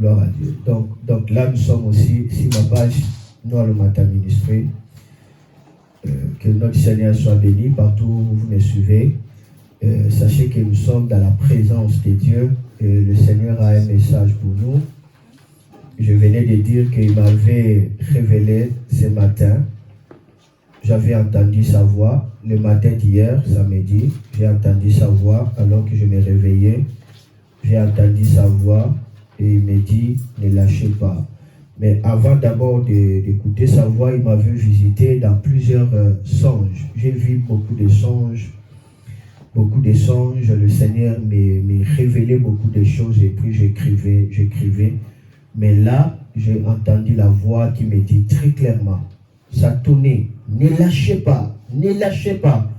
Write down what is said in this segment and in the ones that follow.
Gloire à Dieu. Donc là, nous sommes aussi, si ma page, nous allons m'administrer. Que notre Seigneur soit béni partout où vous me suivez. Sachez que nous sommes dans la présence de Dieu. Le Seigneur a un message pour nous. Je venais de dire qu'il m'avait révélé ce matin. J'avais entendu sa voix. Le matin d'hier, samedi, j'ai entendu sa voix alors que je me réveillais. J'ai entendu sa voix et il me dit, ne lâchez pas. Mais avant d'abord d'écouter sa voix, il m'avait visité dans plusieurs songes. J'ai vu beaucoup de songes. Le Seigneur me révélait beaucoup de choses et puis j'écrivais. Mais là, j'ai entendu la voix qui me dit très clairement, ça tonnait, ne lâchez pas, ne lâchez pas.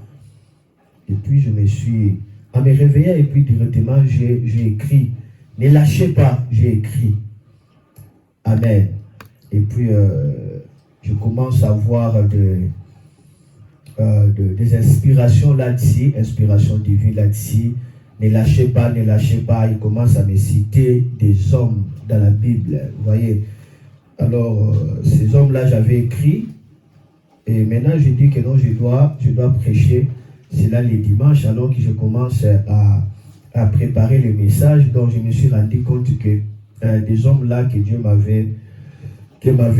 Et puis je me suis, en me réveillant et puis directement, j'ai écrit, ne lâchez pas, j'ai écrit. Amen. Et puis, je commence à avoir des inspirations là-dessus, inspiration divine là-dessus. Ne lâchez pas, ne lâchez pas. Il commence à me citer des hommes dans la Bible. Vous voyez. Alors, ces hommes-là, j'avais écrit. Et maintenant, je dis que non, je dois prêcher. C'est là les dimanches, alors que je commence à préparer le message. Donc, je me suis rendu compte que des hommes-là que Dieu m'avait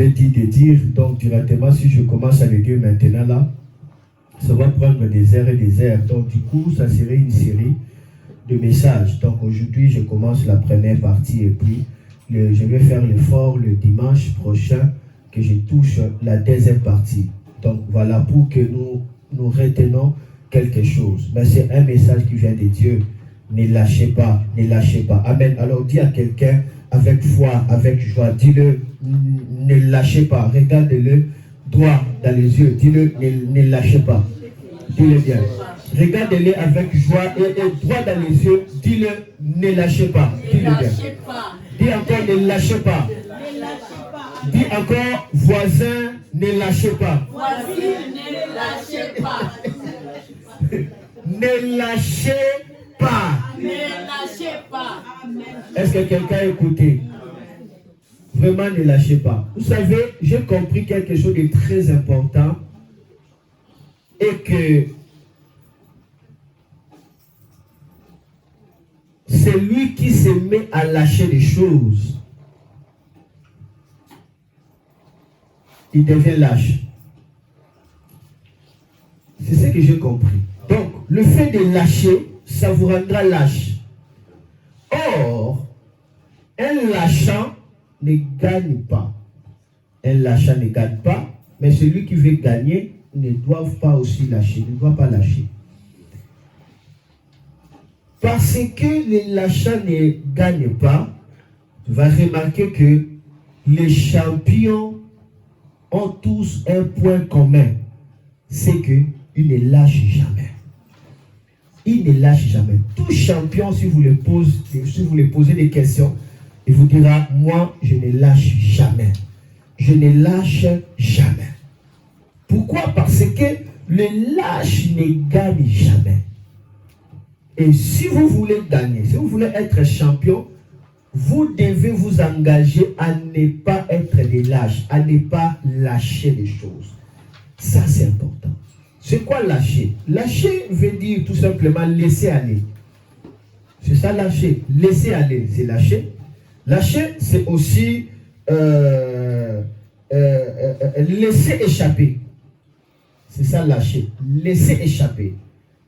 dit de dire. Donc, directement, si je commence à le dire maintenant là, ça va prendre des heures et des heures. Donc, du coup, ça serait une série de messages. Donc, aujourd'hui, je commence la première partie et puis je vais faire l'effort le dimanche prochain que je touche la deuxième partie. Donc, voilà, pour que nous retenons quelque chose. Mais c'est un message qui vient de Dieu. Ne lâchez pas, ne lâchez pas. Amen. Alors, dis à quelqu'un avec foi, avec joie, dis-le, ne lâchez pas. Regarde-le droit dans les yeux. Dis-le, ne lâchez pas. Dis-le bien. Regarde-le avec joie et droit dans les yeux. Dis-le, ne lâchez pas. Dis-le bien. Dis encore, ne lâchez pas. Dis encore, voisin, ne lâchez pas. Voisine, ne lâchez pas. Ne lâchez pas. Ne lâchez pas. Est-ce que quelqu'un a écouté? Vraiment, ne lâchez pas. Vous savez, j'ai compris quelque chose de très important et que celui qui se met à lâcher les choses, il devient lâche. C'est ce que j'ai compris. Donc, le fait de lâcher, ça vous rendra lâche. Or, un lâchant ne gagne pas. Un lâchant ne gagne pas, mais celui qui veut gagner ne doit pas aussi lâcher, ne doit pas lâcher. Parce que les lâchants ne gagnent pas, tu vas remarquer que les champions ont tous un point commun, c'est qu'ils ne lâchent jamais. Ils ne lâchent jamais. Tout champion, si vous les posez des questions, il vous dira, moi, je ne lâche jamais. Je ne lâche jamais. Pourquoi? Parce que le lâche ne gagne jamais. Et si vous voulez gagner, si vous voulez être champion, vous devez vous engager à ne pas être des lâches, à ne pas lâcher les choses. Ça, c'est important. C'est quoi lâcher? Lâcher veut dire tout simplement laisser aller. C'est ça lâcher. Laisser aller, c'est lâcher. Lâcher, c'est aussi laisser échapper. C'est ça lâcher. Laisser échapper.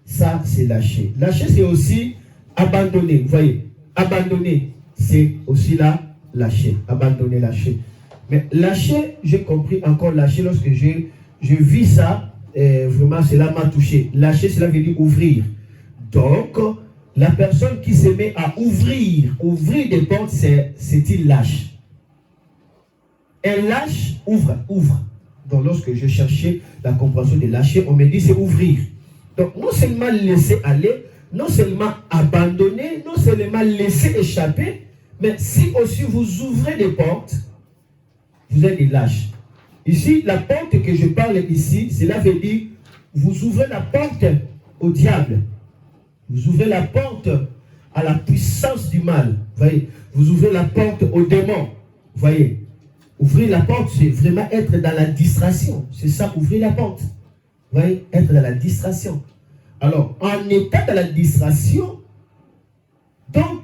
Ça, c'est lâcher. Lâcher, c'est aussi abandonner. Vous voyez, abandonner, c'est aussi là, lâcher. Abandonner, lâcher. Mais lâcher, j'ai compris encore lâcher lorsque je vis ça, vraiment, cela m'a touché. Lâcher, cela veut dire ouvrir. Donc, la personne qui se met à ouvrir des portes, c'est-il lâche. Un lâche ouvre. Donc, lorsque je cherchais la compréhension de lâcher, on me dit c'est ouvrir. Donc, non seulement laisser aller, non seulement abandonner, non seulement laisser échapper, mais si aussi vous ouvrez des portes, vous êtes des lâches. Ici, la porte que je parle ici, cela veut dire, vous ouvrez la porte au diable. Vous ouvrez la porte à la puissance du mal. Vous voyez, vous ouvrez la porte aux démons. Voyez, ouvrir la porte, c'est vraiment être dans la distraction. C'est ça, ouvrir la porte. Vous voyez, être dans la distraction. Alors, en état de la distraction, donc,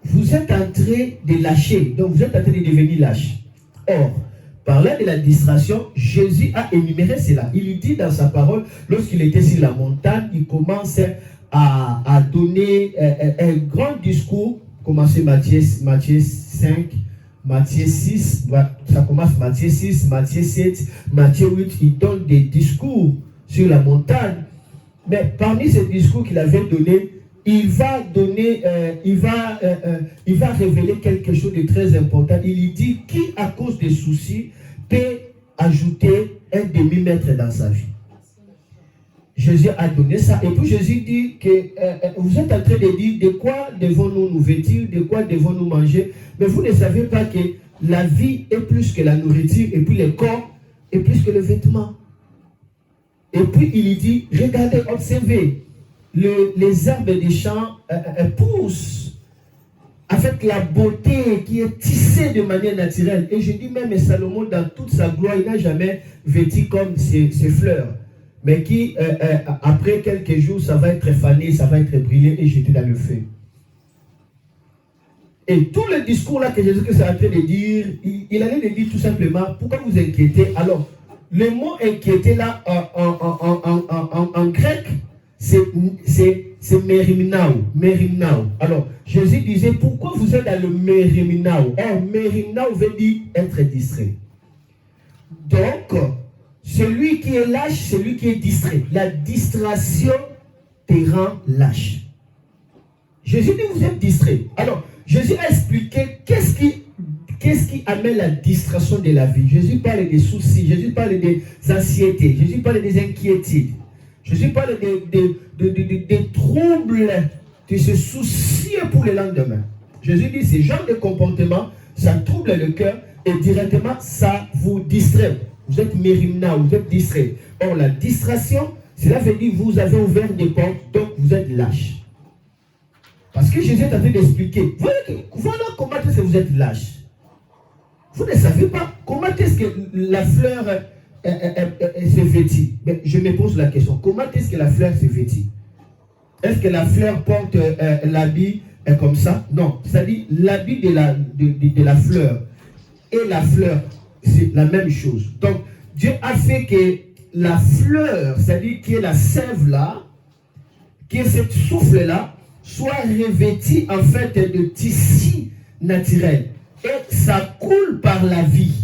vous êtes en train de lâcher. Donc, vous êtes en train de devenir lâche. Or, parlant de la distraction, Jésus a énuméré cela. Il lui dit dans sa parole, lorsqu'il était sur la montagne, il commence à donner un grand discours. Commencez Matthieu 5, Matthieu 6, ça commence Matthieu 6, Matthieu 7, Matthieu 8, il donne des discours sur la montagne. Mais parmi ces discours qu'il avait donnés, il va révéler quelque chose de très important. Il lui dit qui, à cause des soucis, peut ajouter un demi-mètre dans sa vie. Jésus a donné ça. Et puis Jésus dit que vous êtes en train de dire de quoi devons-nous nous vêtir, de quoi devons-nous manger. Mais vous ne savez pas que la vie est plus que la nourriture, et puis le corps est plus que le vêtement. Et puis il lui dit, regardez, observez, les herbes des champs poussent avec la beauté qui est tissée de manière naturelle. Et je dis même, Salomon, dans toute sa gloire, il n'a jamais vêtu comme ces fleurs. Mais qui, après quelques jours, ça va être fané, ça va être brûlé et jeté dans le feu. Et tout le discours là que Jésus-Christ est en train de dire, il allait le dire tout simplement, pourquoi vous inquiétez? Alors, le mot inquiéter là, en grec, c'est merimnao. Alors, Jésus disait, pourquoi vous êtes dans le merimnao? Or, merimnao veut dire être distrait. Donc, celui qui est lâche, celui qui est distrait. La distraction te rend lâche. Jésus dit, vous êtes distrait. Alors, Jésus a expliqué qu'est-ce qui amène la distraction de la vie. Jésus parle des soucis, Jésus parle des anxiétés, Jésus parle des inquiétudes. Jésus parle des troubles, de se soucier pour le lendemain. Jésus dit, ce genre de comportement, ça trouble le cœur et directement, ça vous distrait. Vous êtes mérimna, vous êtes distrait. Or, la distraction, cela veut dire que vous avez ouvert des portes, donc vous êtes lâche. Parce que Jésus est en train d'expliquer. Voilà comment est-ce que vous êtes lâche. Vous ne savez pas comment est-ce que la fleur se vêtit. Mais je me pose la question. Comment est-ce que la fleur se vêtit? Est-ce que la fleur porte l'habit comme ça? Non. C'est-à-dire l'habit de la fleur et la fleur, c'est la même chose. Donc, Dieu a fait que la fleur, c'est-à-dire qui est la sève là, qui est cette souffle là, soit revêtie en fait de tissu naturel. Et ça coule par la vie.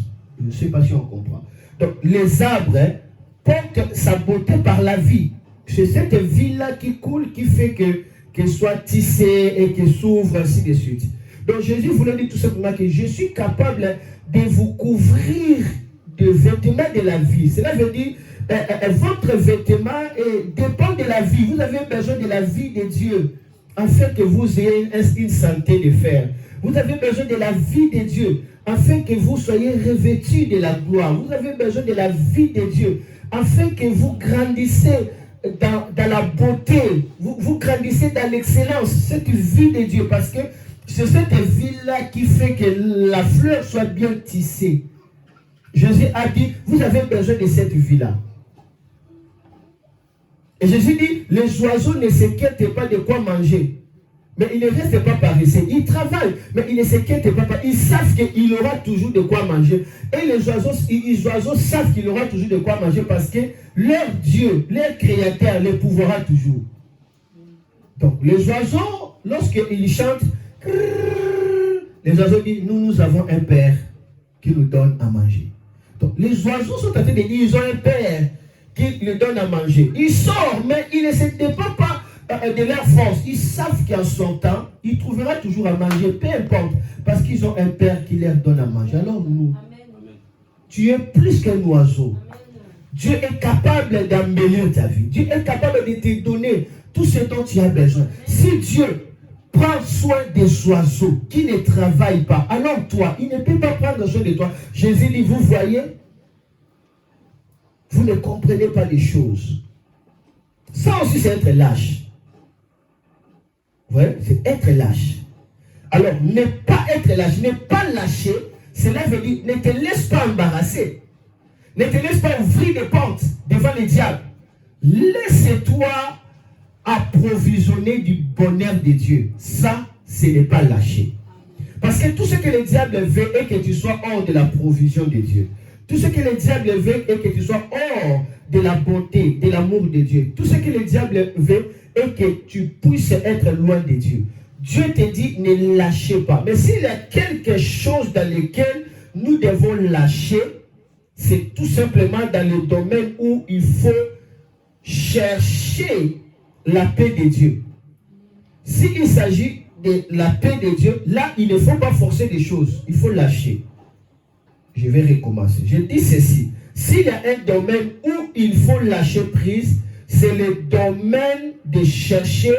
Je ne sais pas si on comprend. Donc, les arbres portent sa beauté par la vie. C'est cette vie-là qui coule, qui fait qu'elle soit tissée et qu'elle s'ouvre, ainsi de suite. Donc, Jésus voulait dire tout simplement que je suis capable de vous couvrir de vêtements de la vie. Cela veut dire votre vêtement dépend de la vie. Vous avez besoin de la vie de Dieu afin que vous ayez une santé de fer. Vous avez besoin de la vie de Dieu afin que vous soyez revêtus de la gloire. Vous avez besoin de la vie de Dieu afin que vous grandissez dans la beauté. Vous grandissez dans l'excellence. Cette vie de Dieu, parce que c'est cette vie-là qui fait que la fleur soit bien tissée. Jésus a dit, vous avez besoin de cette vie-là. Et Jésus dit, les oiseaux ne s'inquiètent pas de quoi manger. Mais ils ne restent pas paresseux. Ils travaillent, mais ils ne s'inquiètent pas. Ils savent qu'il y aura toujours de quoi manger. Et les oiseaux savent qu'il y aura toujours de quoi manger parce que leur Dieu, leur Créateur les pourvoira toujours. Donc les oiseaux, lorsqu'ils chantent, les oiseaux disent, nous avons un Père qui nous donne à manger. Donc les oiseaux sont en train de dire, ils ont un Père qui leur donne à manger. Ils sortent, mais ils ne se dépendent pas de leur force. Ils savent qu'en son temps, il trouvera toujours à manger, peu importe, parce qu'ils ont un Père qui leur donne à manger. Alors nous, Amen. Tu es plus qu'un oiseau. Amen. Dieu est capable d'améliorer ta vie. Dieu est capable de te donner tout ce dont tu as besoin. Amen. Si Dieu prend soin des oiseaux qui ne travaillent pas, alors toi, il ne peut pas prendre soin de toi. Jésus dit, vous voyez, vous ne comprenez pas les choses. Ça aussi, c'est être lâche. Ouais, c'est être lâche. Alors, ne pas être lâché, ne pas lâcher, cela veut dire ne te laisse pas embarrasser. Ne te laisse pas ouvrir des portes devant les diables. Laisse-toi approvisionner du bonheur de Dieu. Ça, ce n'est pas lâcher. Parce que tout ce que le diable veut est que tu sois hors de la provision de Dieu. Tout ce que le diable veut est que tu sois hors de la bonté, de l'amour de Dieu. Tout ce que le diable veut est que tu puisses être loin de Dieu. Dieu te dit ne lâchez pas. Mais s'il y a quelque chose dans lequel nous devons lâcher, c'est tout simplement dans le domaine où il faut chercher la paix de Dieu. S'il s'agit de la paix de Dieu, là, il ne faut pas forcer des choses. Il faut lâcher. Je vais recommencer. Je dis ceci. S'il y a un domaine où il faut lâcher prise, c'est le domaine de chercher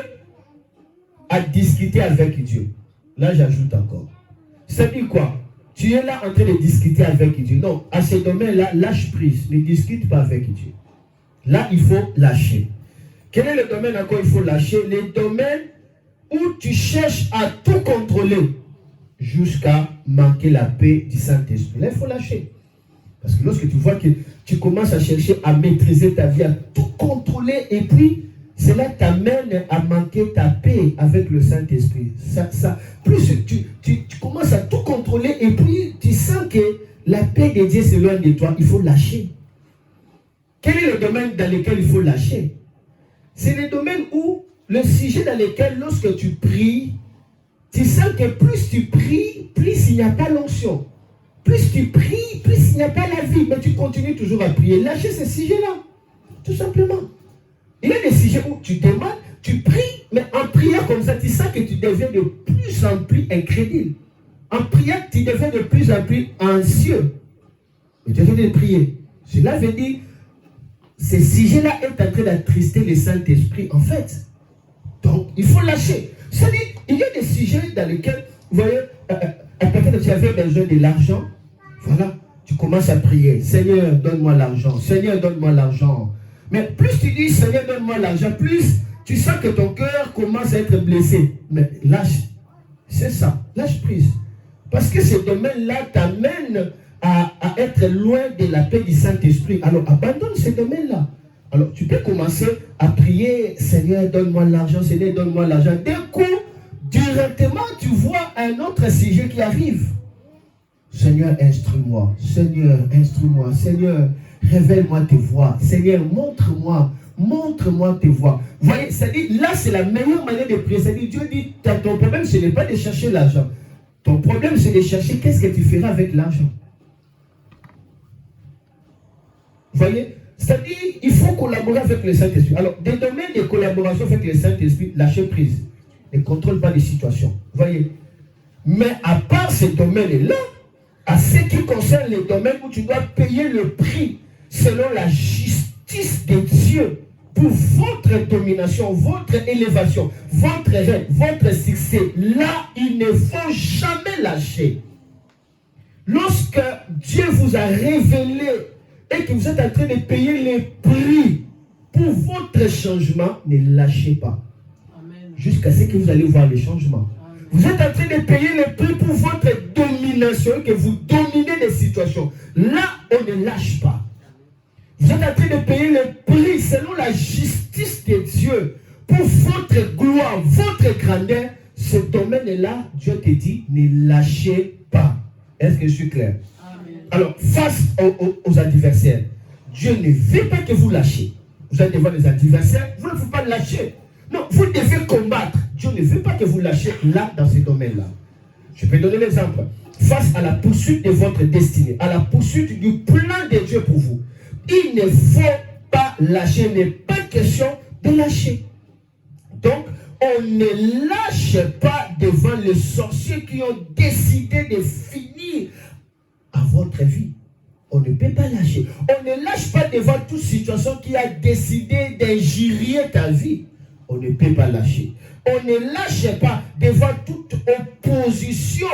à discuter avec Dieu. Là, j'ajoute encore. Ça dit quoi? Tu es là en train de discuter avec Dieu. Non, à ce domaine-là, lâche prise. Ne discute pas avec Dieu. Là, il faut lâcher. Quel est le domaine encore il faut lâcher? Le domaine où tu cherches à tout contrôler jusqu'à manquer la paix du Saint-Esprit. Là, il faut lâcher. Parce que lorsque tu vois que tu commences à chercher à maîtriser ta vie, à tout contrôler, et puis cela t'amène à manquer ta paix avec le Saint-Esprit. Plus tu commences à tout contrôler, et puis tu sens que la paix de Dieu c'est loin de toi, il faut lâcher. Quel est le domaine dans lequel il faut lâcher? C'est le domaine où, le sujet dans lequel, lorsque tu pries, tu sens que plus tu pries, plus il n'y a pas l'onction. Plus tu pries, plus il n'y a pas la vie. Mais tu continues toujours à prier. Lâchez ce sujet-là. Tout simplement. Il y a des sujets où tu demandes, tu pries, mais en priant comme ça, tu sens que tu deviens de plus en plus incrédule. En priant, tu deviens de plus en plus anxieux. Et tu viens de prier. Cela veut dire, ce sujet-là est en train d'attrister le Saint-Esprit, en fait. Donc, il faut lâcher. C'est-à-dire, il y a des sujets dans lesquels, vous voyez, peut-être tu avais besoin de l'argent. Voilà, tu commences à prier. Seigneur, donne-moi l'argent. Seigneur, donne-moi l'argent. Mais plus tu dis, Seigneur, donne-moi l'argent, plus tu sens que ton cœur commence à être blessé. Mais lâche. C'est ça. Lâche prise. Parce que ce domaine-là t'amène à être loin de la paix du Saint-Esprit. Alors, abandonne ce domaine-là. Alors, tu peux commencer à prier, Seigneur, donne-moi l'argent, Seigneur, donne-moi l'argent. D'un coup, directement, tu vois un autre sujet qui arrive. Seigneur, instruis-moi. Seigneur, instruis-moi. Seigneur, révèle-moi tes voies. Seigneur, montre-moi tes voies. Vous voyez, c'est-à-dire, là, c'est la meilleure manière de prier. C'est-à-dire, Dieu dit, ton problème, ce n'est pas de chercher l'argent. Ton problème, c'est de chercher qu'est-ce que tu feras avec l'argent. Vous voyez, c'est-à-dire, il faut collaborer avec le Saint-Esprit. Alors, des domaines de collaboration avec le Saint-Esprit, lâcher prise. Ne contrôle pas les situations. Vous voyez. Mais à part ces domaines-là, à ce qui concerne les domaines où tu dois payer le prix selon la justice de Dieu pour votre domination, votre élévation, votre règne, votre succès, là, il ne faut jamais lâcher. Lorsque Dieu vous a révélé et que vous êtes en train de payer les prix pour votre changement, ne lâchez pas. Jusqu'à ce que vous allez voir le changement. Vous êtes en train de payer le prix pour votre domination, que vous dominez des situations. Là, on ne lâche pas. Vous êtes en train de payer le prix selon la justice de Dieu pour votre gloire, votre grandeur. Ce domaine-là, Dieu te dit, ne lâchez pas. Est-ce que je suis clair? Amen. Alors, face aux adversaires, Dieu ne veut pas que vous lâchiez. Vous êtes devant les adversaires, vous ne pouvez pas lâcher. Non, vous devez combattre. Dieu ne veut pas que vous lâchiez là, dans ce domaine-là. Je peux donner l'exemple. Face à la poursuite de votre destinée, à la poursuite du plan de Dieu pour vous, il ne faut pas lâcher. Il n'est pas question de lâcher. Donc, on ne lâche pas devant les sorciers qui ont décidé de finir à votre vie. On ne peut pas lâcher. On ne lâche pas devant toute situation qui a décidé d'injurier ta vie. On ne peut pas lâcher. On ne lâche pas devant toute opposition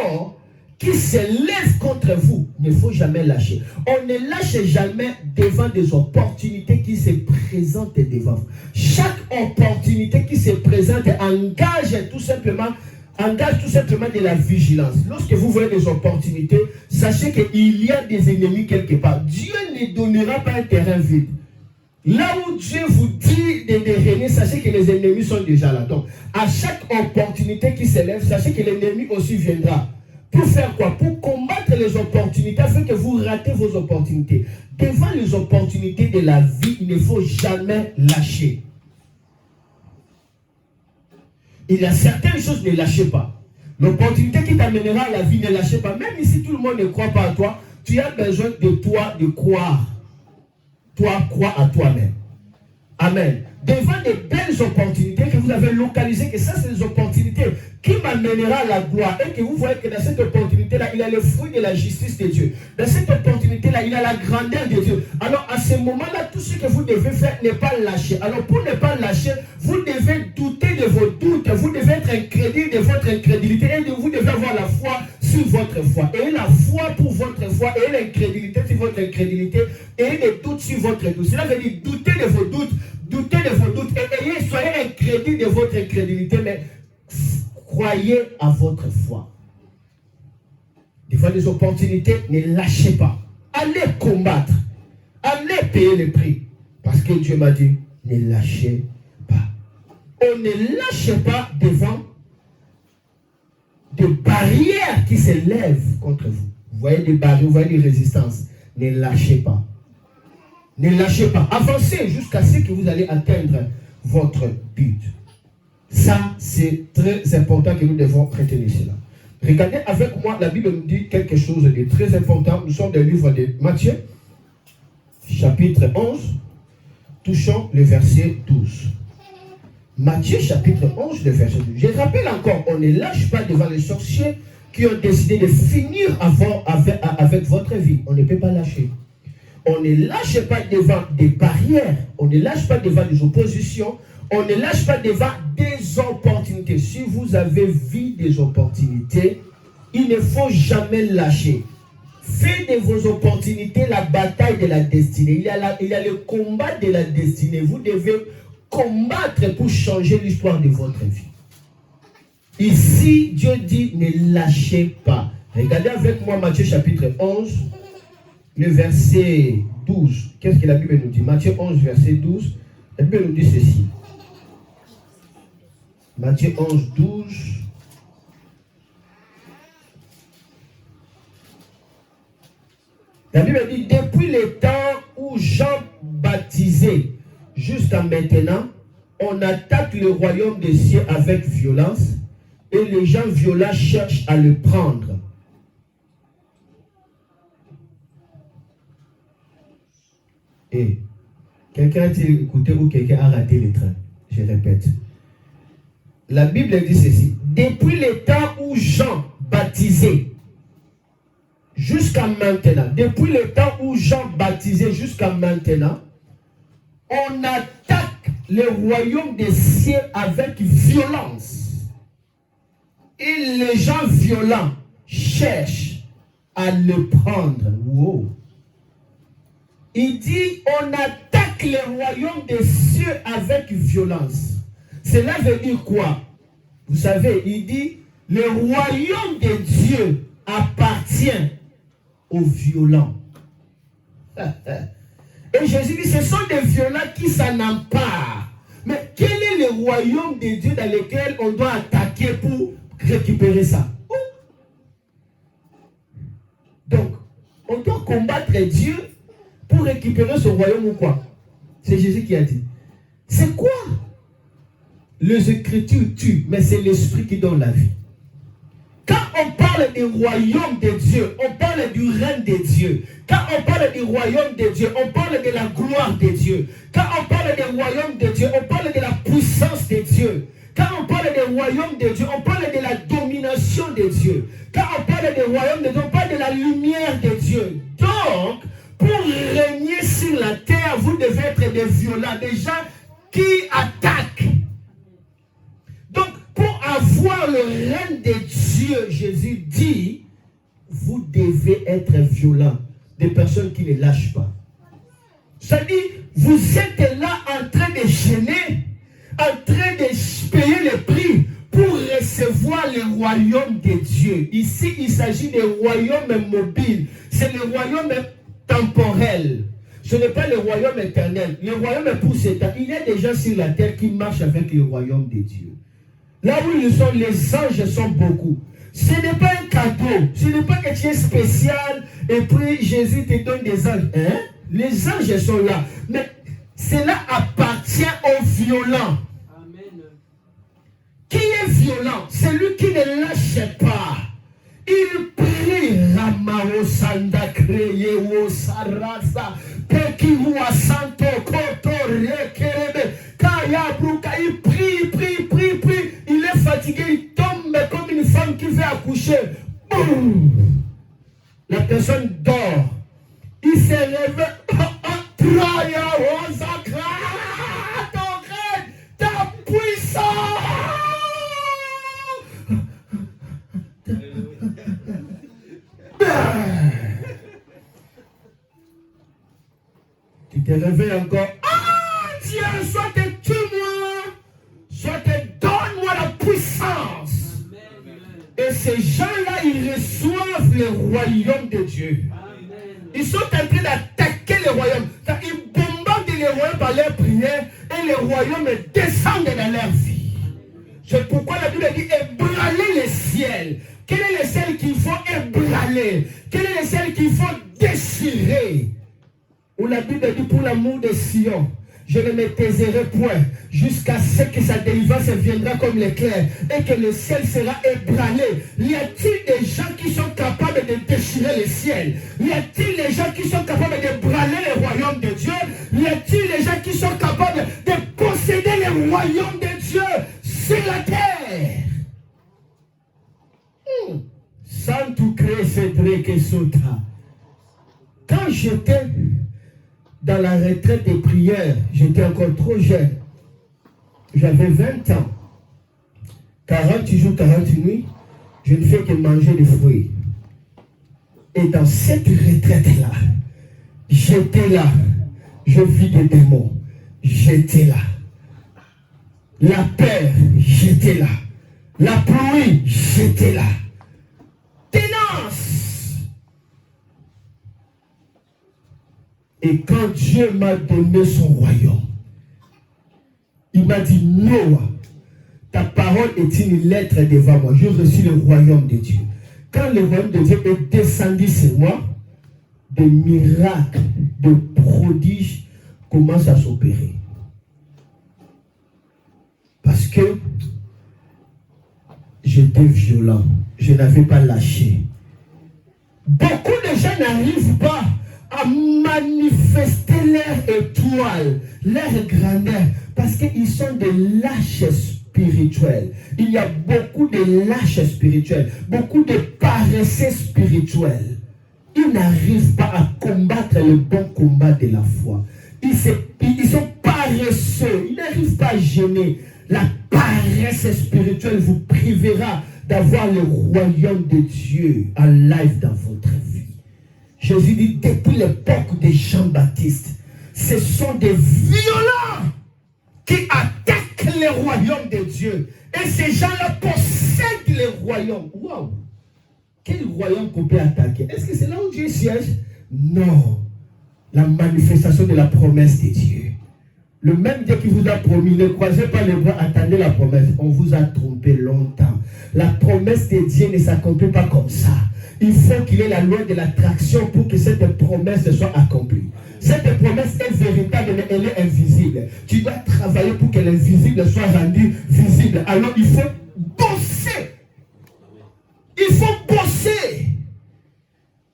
qui se lève contre vous. Il ne faut jamais lâcher. On ne lâche jamais devant des opportunités qui se présentent devant vous. Chaque opportunité qui se présente engage tout simplement engage tout simplement de la vigilance. Lorsque vous voyez des opportunités, sachez qu'il y a des ennemis quelque part. Dieu ne donnera pas un terrain vide. Là où Dieu vous dit de régner, sachez que les ennemis sont déjà là. Donc, à chaque opportunité qui s'élève, sachez que l'ennemi aussi viendra. Pour faire quoi? Pour combattre les opportunités, afin que vous ratez vos opportunités. Devant les opportunités de la vie, il ne faut jamais lâcher. Il y a certaines choses, ne lâchez pas. L'opportunité qui t'amènera à la vie, ne lâchez pas. Même si tout le monde ne croit pas à toi, tu as besoin de toi de croire. Toi, crois à toi-même. Amen. Devant de belles opportunités que vous avez localisées, que ça, c'est des opportunités qui m'amènera à la gloire. Et que vous voyez que dans cette opportunité-là, il a le fruit de la justice de Dieu. Dans cette opportunité-là, il a la grandeur de Dieu. Alors, à ce moment-là, tout ce que vous devez faire n'est pas lâcher. Alors, pour ne pas lâcher, vous devez douter de vos doutes. Vous devez être incrédule de votre incrédulité. Et vous devez avoir la foi sur votre foi. Et la foi pour votre foi. Et l'incrédulité sur votre incrédulité. Et le doute sur votre doute. Cela veut dire douter de vos doutes. Doutez de vos doutes et soyez incrédule de votre incrédulité, mais croyez à votre foi. Devant des opportunités, ne lâchez pas. Allez combattre. Allez payer le prix. Parce que Dieu m'a dit, ne lâchez pas. On ne lâche pas devant des barrières qui se lèvent contre vous. Vous voyez des barrières, vous voyez des résistances. Ne lâchez pas. Ne lâchez pas. Avancez jusqu'à ce que vous allez atteindre votre but. Ça, c'est très important que nous devons retenir cela. Regardez avec moi, la Bible nous dit quelque chose de très important. Nous sommes dans le livre de Matthieu, chapitre 11, touchons le verset 12. Matthieu, chapitre 11, le verset 12. Je rappelle encore, on ne lâche pas devant les sorciers qui ont décidé de finir avec votre vie. On ne peut pas lâcher. On ne lâche pas devant des barrières, on ne lâche pas devant des oppositions, on ne lâche pas devant des opportunités. Si vous avez vu des opportunités, il ne faut jamais lâcher. Faites de vos opportunités la bataille de la destinée. Il y a le combat de la destinée. Vous devez combattre pour changer l'histoire de votre vie. Ici, Dieu dit ne lâchez pas. Regardez avec moi Matthieu chapitre 11. Le verset 12, qu'est-ce que la Bible nous dit? Matthieu 11, verset 12, la Bible nous dit ceci. Matthieu 11, 12. La Bible dit, depuis le temps où Jean baptisait jusqu'à maintenant, on attaque le royaume des cieux avec violence et les gens violents cherchent à le prendre. Et quelqu'un a-t-il écouté ou quelqu'un a raté le train? Je répète. La Bible dit ceci. Depuis le temps où Jean baptisait jusqu'à maintenant, depuis le temps où Jean baptisait jusqu'à maintenant, on attaque le royaume des cieux avec violence. Et les gens violents cherchent à le prendre. Wow. Il dit, on attaque le royaume des cieux avec violence. Cela veut dire quoi? Vous savez, il dit, le royaume de Dieu appartient aux violents. Et Jésus dit, ce sont des violents qui s'en emparent. Mais quel est le royaume de Dieu dans lequel on doit attaquer pour récupérer ça? Donc, on doit combattre Dieu pour récupérer ce royaume ou quoi? C'est Jésus qui a dit. C'est quoi? Les Écritures tuent, mais c'est l'Esprit qui donne la vie. Quand on parle du royaume de Dieu, on parle du règne de Dieu. Quand on parle du royaume de Dieu, on parle de la gloire de Dieu. Quand on parle du royaume de Dieu, on parle de la puissance de Dieu. Quand on parle du royaume de Dieu, on parle de la domination de Dieu. Quand on parle du royaume de Dieu, on parle de la lumière de Dieu. Donc, pour régner sur la terre, vous devez être des violents, des gens qui attaquent. Donc, pour avoir le règne de Dieu, Jésus dit, vous devez être violents, des personnes qui ne lâchent pas. C'est-à-dire, vous êtes là en train de gêner, en train de payer le prix pour recevoir recevoir le royaume de Dieu. Ici, il s'agit des royaumes mobiles. C'est le royaume temporel. Ce n'est pas le royaume éternel. Le royaume est pour cet temps. Il y a des gens sur la terre qui marchent avec le royaume de Dieu. Là où ils sont, les anges sont beaucoup. Ce n'est pas un cadeau. Ce n'est pas que tu es spécial et puis Jésus te donne des anges. Hein? Les anges sont là. Mais cela appartient aux violents. Amen. Qui est violent? Celui qui ne lâche pas. Il prie Ramao Sanda Kreye wo Sarasa Peki wa Santo Koto Rekerebe Kaya Bruka. Il prie. Il est fatigué, il tombe comme une femme qui veut accoucher. Boum. La personne dort. Il se réveille. Traya wo Zakra ta puissance. Tu te réveilles encore. Ah Dieu, soit te tue-moi, soit te donne-moi la puissance. Amen. Et ces gens-là, ils reçoivent le royaume de Dieu. Amen. Ils sont en train d'attaquer le royaume. Ils bombardent le royaume par leurs prières et le royaume descend dans leur vie. C'est pourquoi la Bible dit ébranler le ciel. Quel est le ciel qu'il faut ébranler? Quel est le ciel qu'il faut déchirer? Où la Bible dit pour l'amour de Sion, je ne me taiserai point jusqu'à ce que sa délivrance viendra comme l'éclair et que le ciel sera ébranlé. Y a-t-il des gens qui sont capables de déchirer le ciel? Y a-t-il des gens qui sont capables de branler le royaume de Dieu? Y a-t-il des gens qui sont capables de posséder le royaume de Dieu sur la terre? Sans tout créer Cédric et Sota. Quand j'étais dans la retraite des prières, j'étais encore trop jeune. J'avais 20 ans. 40 jours, 40 nuits, je ne fais que manger des fruits. Et dans cette retraite-là, j'étais là. Je vis des démons. J'étais là. La peur, j'étais là. La pluie, j'étais là. Ténance. Et quand Dieu m'a donné son royaume, il m'a dit, Noah, ta parole est une lettre devant moi. J'ai reçu le royaume de Dieu. Quand le royaume de Dieu est descendu sur moi, des miracles, de prodiges commencent à s'opérer. Parce que j'étais violent. Je n'avais pas lâché. Beaucoup de gens n'arrivent pas à manifester leur étoile, leur grandeur, parce qu'ils sont des lâches spirituels. Il y a beaucoup de lâches spirituels, beaucoup de paresseux spirituels. Ils n'arrivent pas à combattre le bon combat de la foi. Ils sont paresseux, ils n'arrivent pas à gêner. La paresse spirituelle vous privera d'avoir le royaume de Dieu en live dans votre vie. Jésus dit, depuis l'époque de Jean-Baptiste, ce sont des violents qui attaquent le royaume de Dieu. Et ces gens-là possèdent le royaume. Waouh! Quel royaume qu'on peut attaquer? Est-ce que c'est là où Dieu siège? Non. La manifestation de la promesse de Dieu. Le même Dieu qui vous a promis, ne croisez pas les bras, attendez la promesse. On vous a trompé longtemps. La promesse de Dieu ne s'accomplit pas comme ça. Il faut qu'il y ait la loi de l'attraction pour que cette promesse soit accomplie. Cette promesse est véritable, mais elle est invisible. Tu dois travailler pour que l'invisible soit rendu visible. Alors il faut bosser. Il faut bosser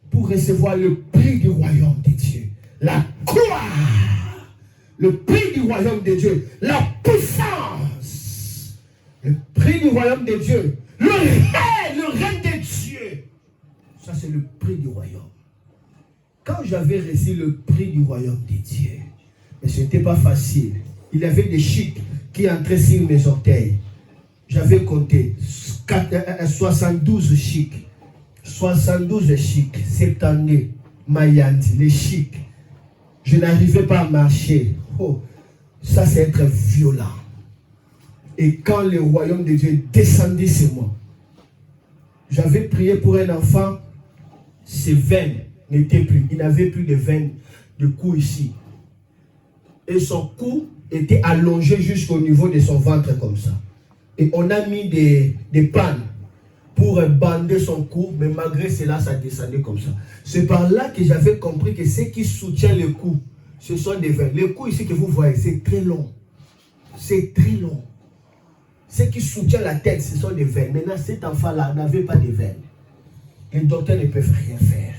pour recevoir le prix du royaume de Dieu. La gloire. Le prix du royaume de Dieu. La puissance. Le prix du royaume de Dieu. Le règne de Dieu. Ça, c'est le prix du royaume. Quand j'avais reçu le prix du royaume de Dieu, mais ce n'était pas facile. Il y avait des chics qui entraient sur mes orteils. J'avais compté 72 chics. 72 chics. Cette année, Mayandi, les chics. Je n'arrivais pas à marcher. Oh, ça c'est être violent. Et quand le royaume de Dieu descendit sur moi, j'avais prié pour un enfant, ses veines n'étaient plus. Il n'avait plus de veines de cou ici. Et son cou était allongé jusqu'au niveau de son ventre comme ça. Et on a mis des pannes pour bander son cou, mais malgré cela, ça descendait comme ça. C'est par là que j'avais compris que ce qui soutient le cou, ce sont des veines. Le cou ici que vous voyez, c'est très long. C'est très long. Ce qui soutient la tête, ce sont des veines. Maintenant, cet enfant-là n'avait pas de veines. Les docteurs ne peuvent rien faire.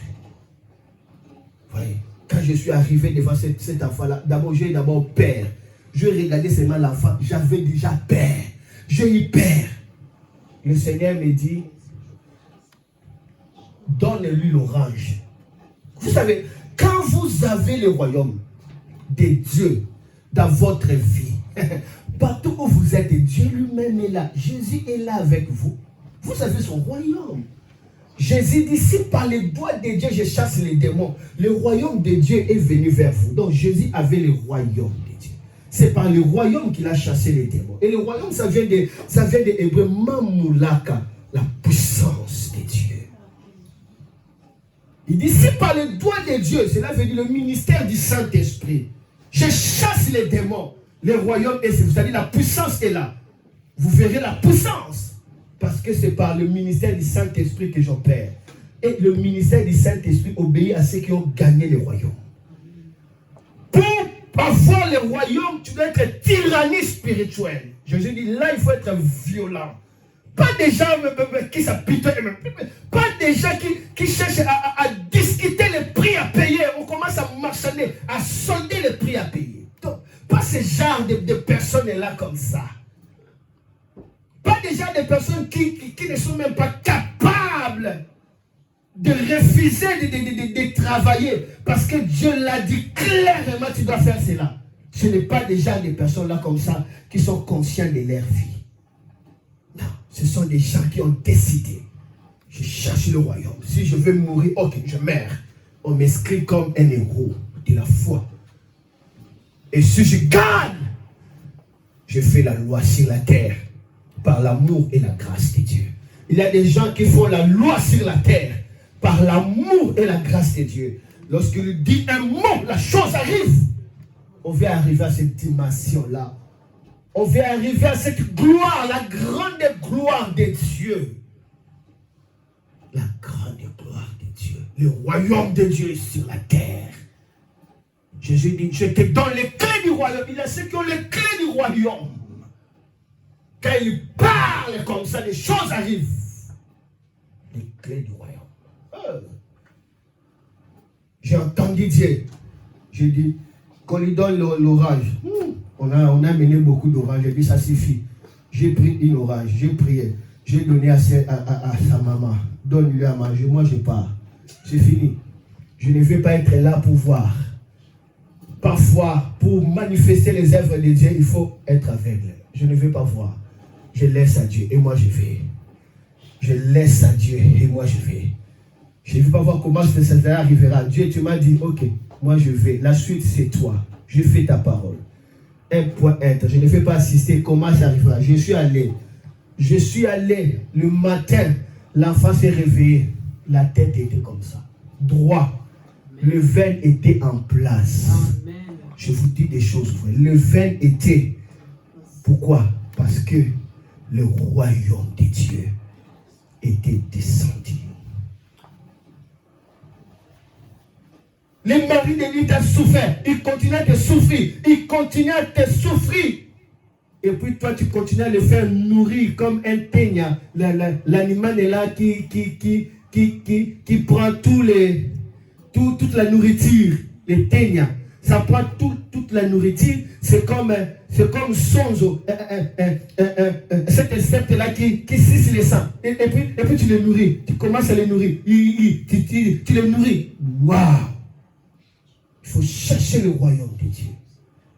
Vous voyez, quand je suis arrivé devant cet enfant-là, d'abord, j'ai d'abord peur. Je regardais seulement l'enfant, j'avais déjà peur. J'ai eu peur. Le Seigneur me dit, donne-lui l'orange. Vous savez, quand vous avez le royaume de Dieu dans votre vie, partout où vous êtes, Dieu lui-même est là. Jésus est là avec vous. Vous avez son royaume. Jésus dit, si par les doigts de Dieu je chasse les démons, le royaume de Dieu est venu vers vous. Donc Jésus avait le royaume de Dieu. C'est par le royaume qu'il a chassé les démons. Et le royaume, ça vient de hébreu Mamoulaka, la puissance de Dieu. Il dit, si par les doigts de Dieu, cela veut dire le ministère du Saint-Esprit, je chasse les démons, le royaume est, c'est-à-dire la puissance est là. Vous verrez la puissance. Parce que c'est par le ministère du Saint-Esprit que j'opère. Et le ministère du Saint-Esprit obéit à ceux qui ont gagné le royaume. Pour avoir le royaume, tu dois être tyrannie spirituelle. Jésus dit, là, il faut être violent. Pas des gens qui s'apitoient, pas des gens qui cherchent à discuter les prix à payer. On commence à marchander, à solder les prix à payer. Donc, pas ce genre de personnes-là comme ça. Pas déjà des personnes qui ne sont même pas capables de refuser de travailler. Parce que Dieu l'a dit clairement, tu dois faire cela. Ce n'est pas déjà des personnes là comme ça qui sont conscients de leur vie. Non, ce sont des gens qui ont décidé. Je cherche le royaume. Si je veux mourir, ok, je meurs. On m'inscrit comme un héros de la foi. Et si je gagne, je fais la loi sur la terre. Par l'amour et la grâce de Dieu. Il y a des gens qui font la loi sur la terre par l'amour et la grâce de Dieu. Lorsqu'il dit un mot, la chose arrive. On veut arriver à cette dimension-là. On veut arriver à cette gloire, la grande gloire de Dieu. La grande gloire de Dieu. Le royaume de Dieu est sur la terre. Jésus dit, je te donne les clés du royaume. Il y a ceux qui ont les clés du royaume. Quand il parle comme ça, les choses arrivent. Les clés du royaume. J'ai entendu Dieu. J'ai dit, qu'on lui donne l'orage. On a mené beaucoup d'oranges. J'ai dit, ça suffit. J'ai pris une orange. J'ai prié. J'ai donné à sa maman. Donne-lui à manger. Moi, je pars. C'est fini. Je ne vais pas être là pour voir. Parfois, pour manifester les œuvres de Dieu, il faut être aveugle. Je ne veux pas voir. Je laisse à Dieu et moi je vais. Je laisse à Dieu et moi je vais. Je ne veux pas voir comment cela arrivera. Dieu, tu m'as dit, ok, moi je vais. La suite, c'est toi. Je fais ta parole. Un point être. Je ne vais pas assister. Comment ça arrivera? Je suis allé. Je suis allé le matin. L'enfant s'est réveillé. La tête était comme ça. Droit. Le veine était en place. Amen. Je vous dis des choses vraies. Le veine était. Pourquoi? Parce que le royaume de Dieu était descendu. Les maris de lui ont souffert. Ils continuaient de souffrir. Ils continuaient de souffrir. Et puis toi, tu continues à le faire nourrir comme un ténia. L'animal est là qui prend toute la nourriture. Les ténias. Ça prend toute la nourriture. C'est comme sonzo. Cet insecte-là qui suce le sang. Et puis tu le nourris. Tu commences à le nourrir. Tu le nourris. Waouh! Il faut chercher le royaume de Dieu.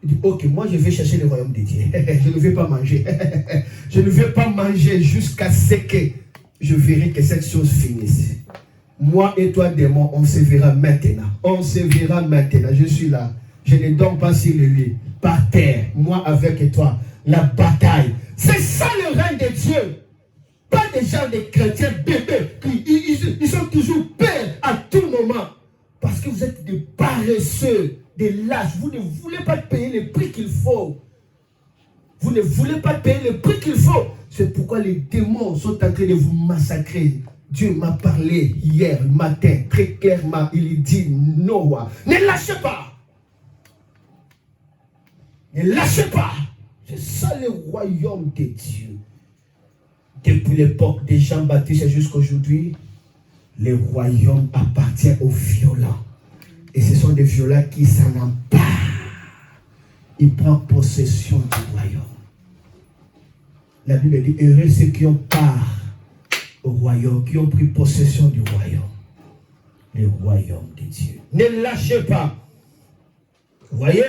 Il dit, ok, moi je vais chercher le royaume de Dieu. Je ne vais pas manger. Je ne vais pas manger jusqu'à ce que je verrai que cette chose finisse. Moi et toi, démon, on se verra maintenant. On se verra maintenant. Je suis là. Je ne dors pas sur le lit. Par terre. Moi avec toi. La bataille. C'est ça le règne de Dieu. Pas des gens, des chrétiens bébés, ils sont toujours pères à tout moment. Parce que vous êtes des paresseux, des lâches. Vous ne voulez pas payer le prix qu'il faut. Vous ne voulez pas payer le prix qu'il faut. C'est pourquoi les démons sont en train de vous massacrer. Dieu m'a parlé hier matin, très clairement. Il dit, Noah, ne lâchez pas. Ne lâchez pas. C'est ça le royaume de Dieu. Depuis l'époque des Jean-Baptiste jusqu'à aujourd'hui, le royaume appartient aux violents. Et ce sont des violents qui s'en emparent. Ils prennent possession du royaume. La Bible dit, heureux ceux qui ont part au royaume, qui ont pris possession du royaume. Le royaume de Dieu. Ne lâchez pas. Vous voyez?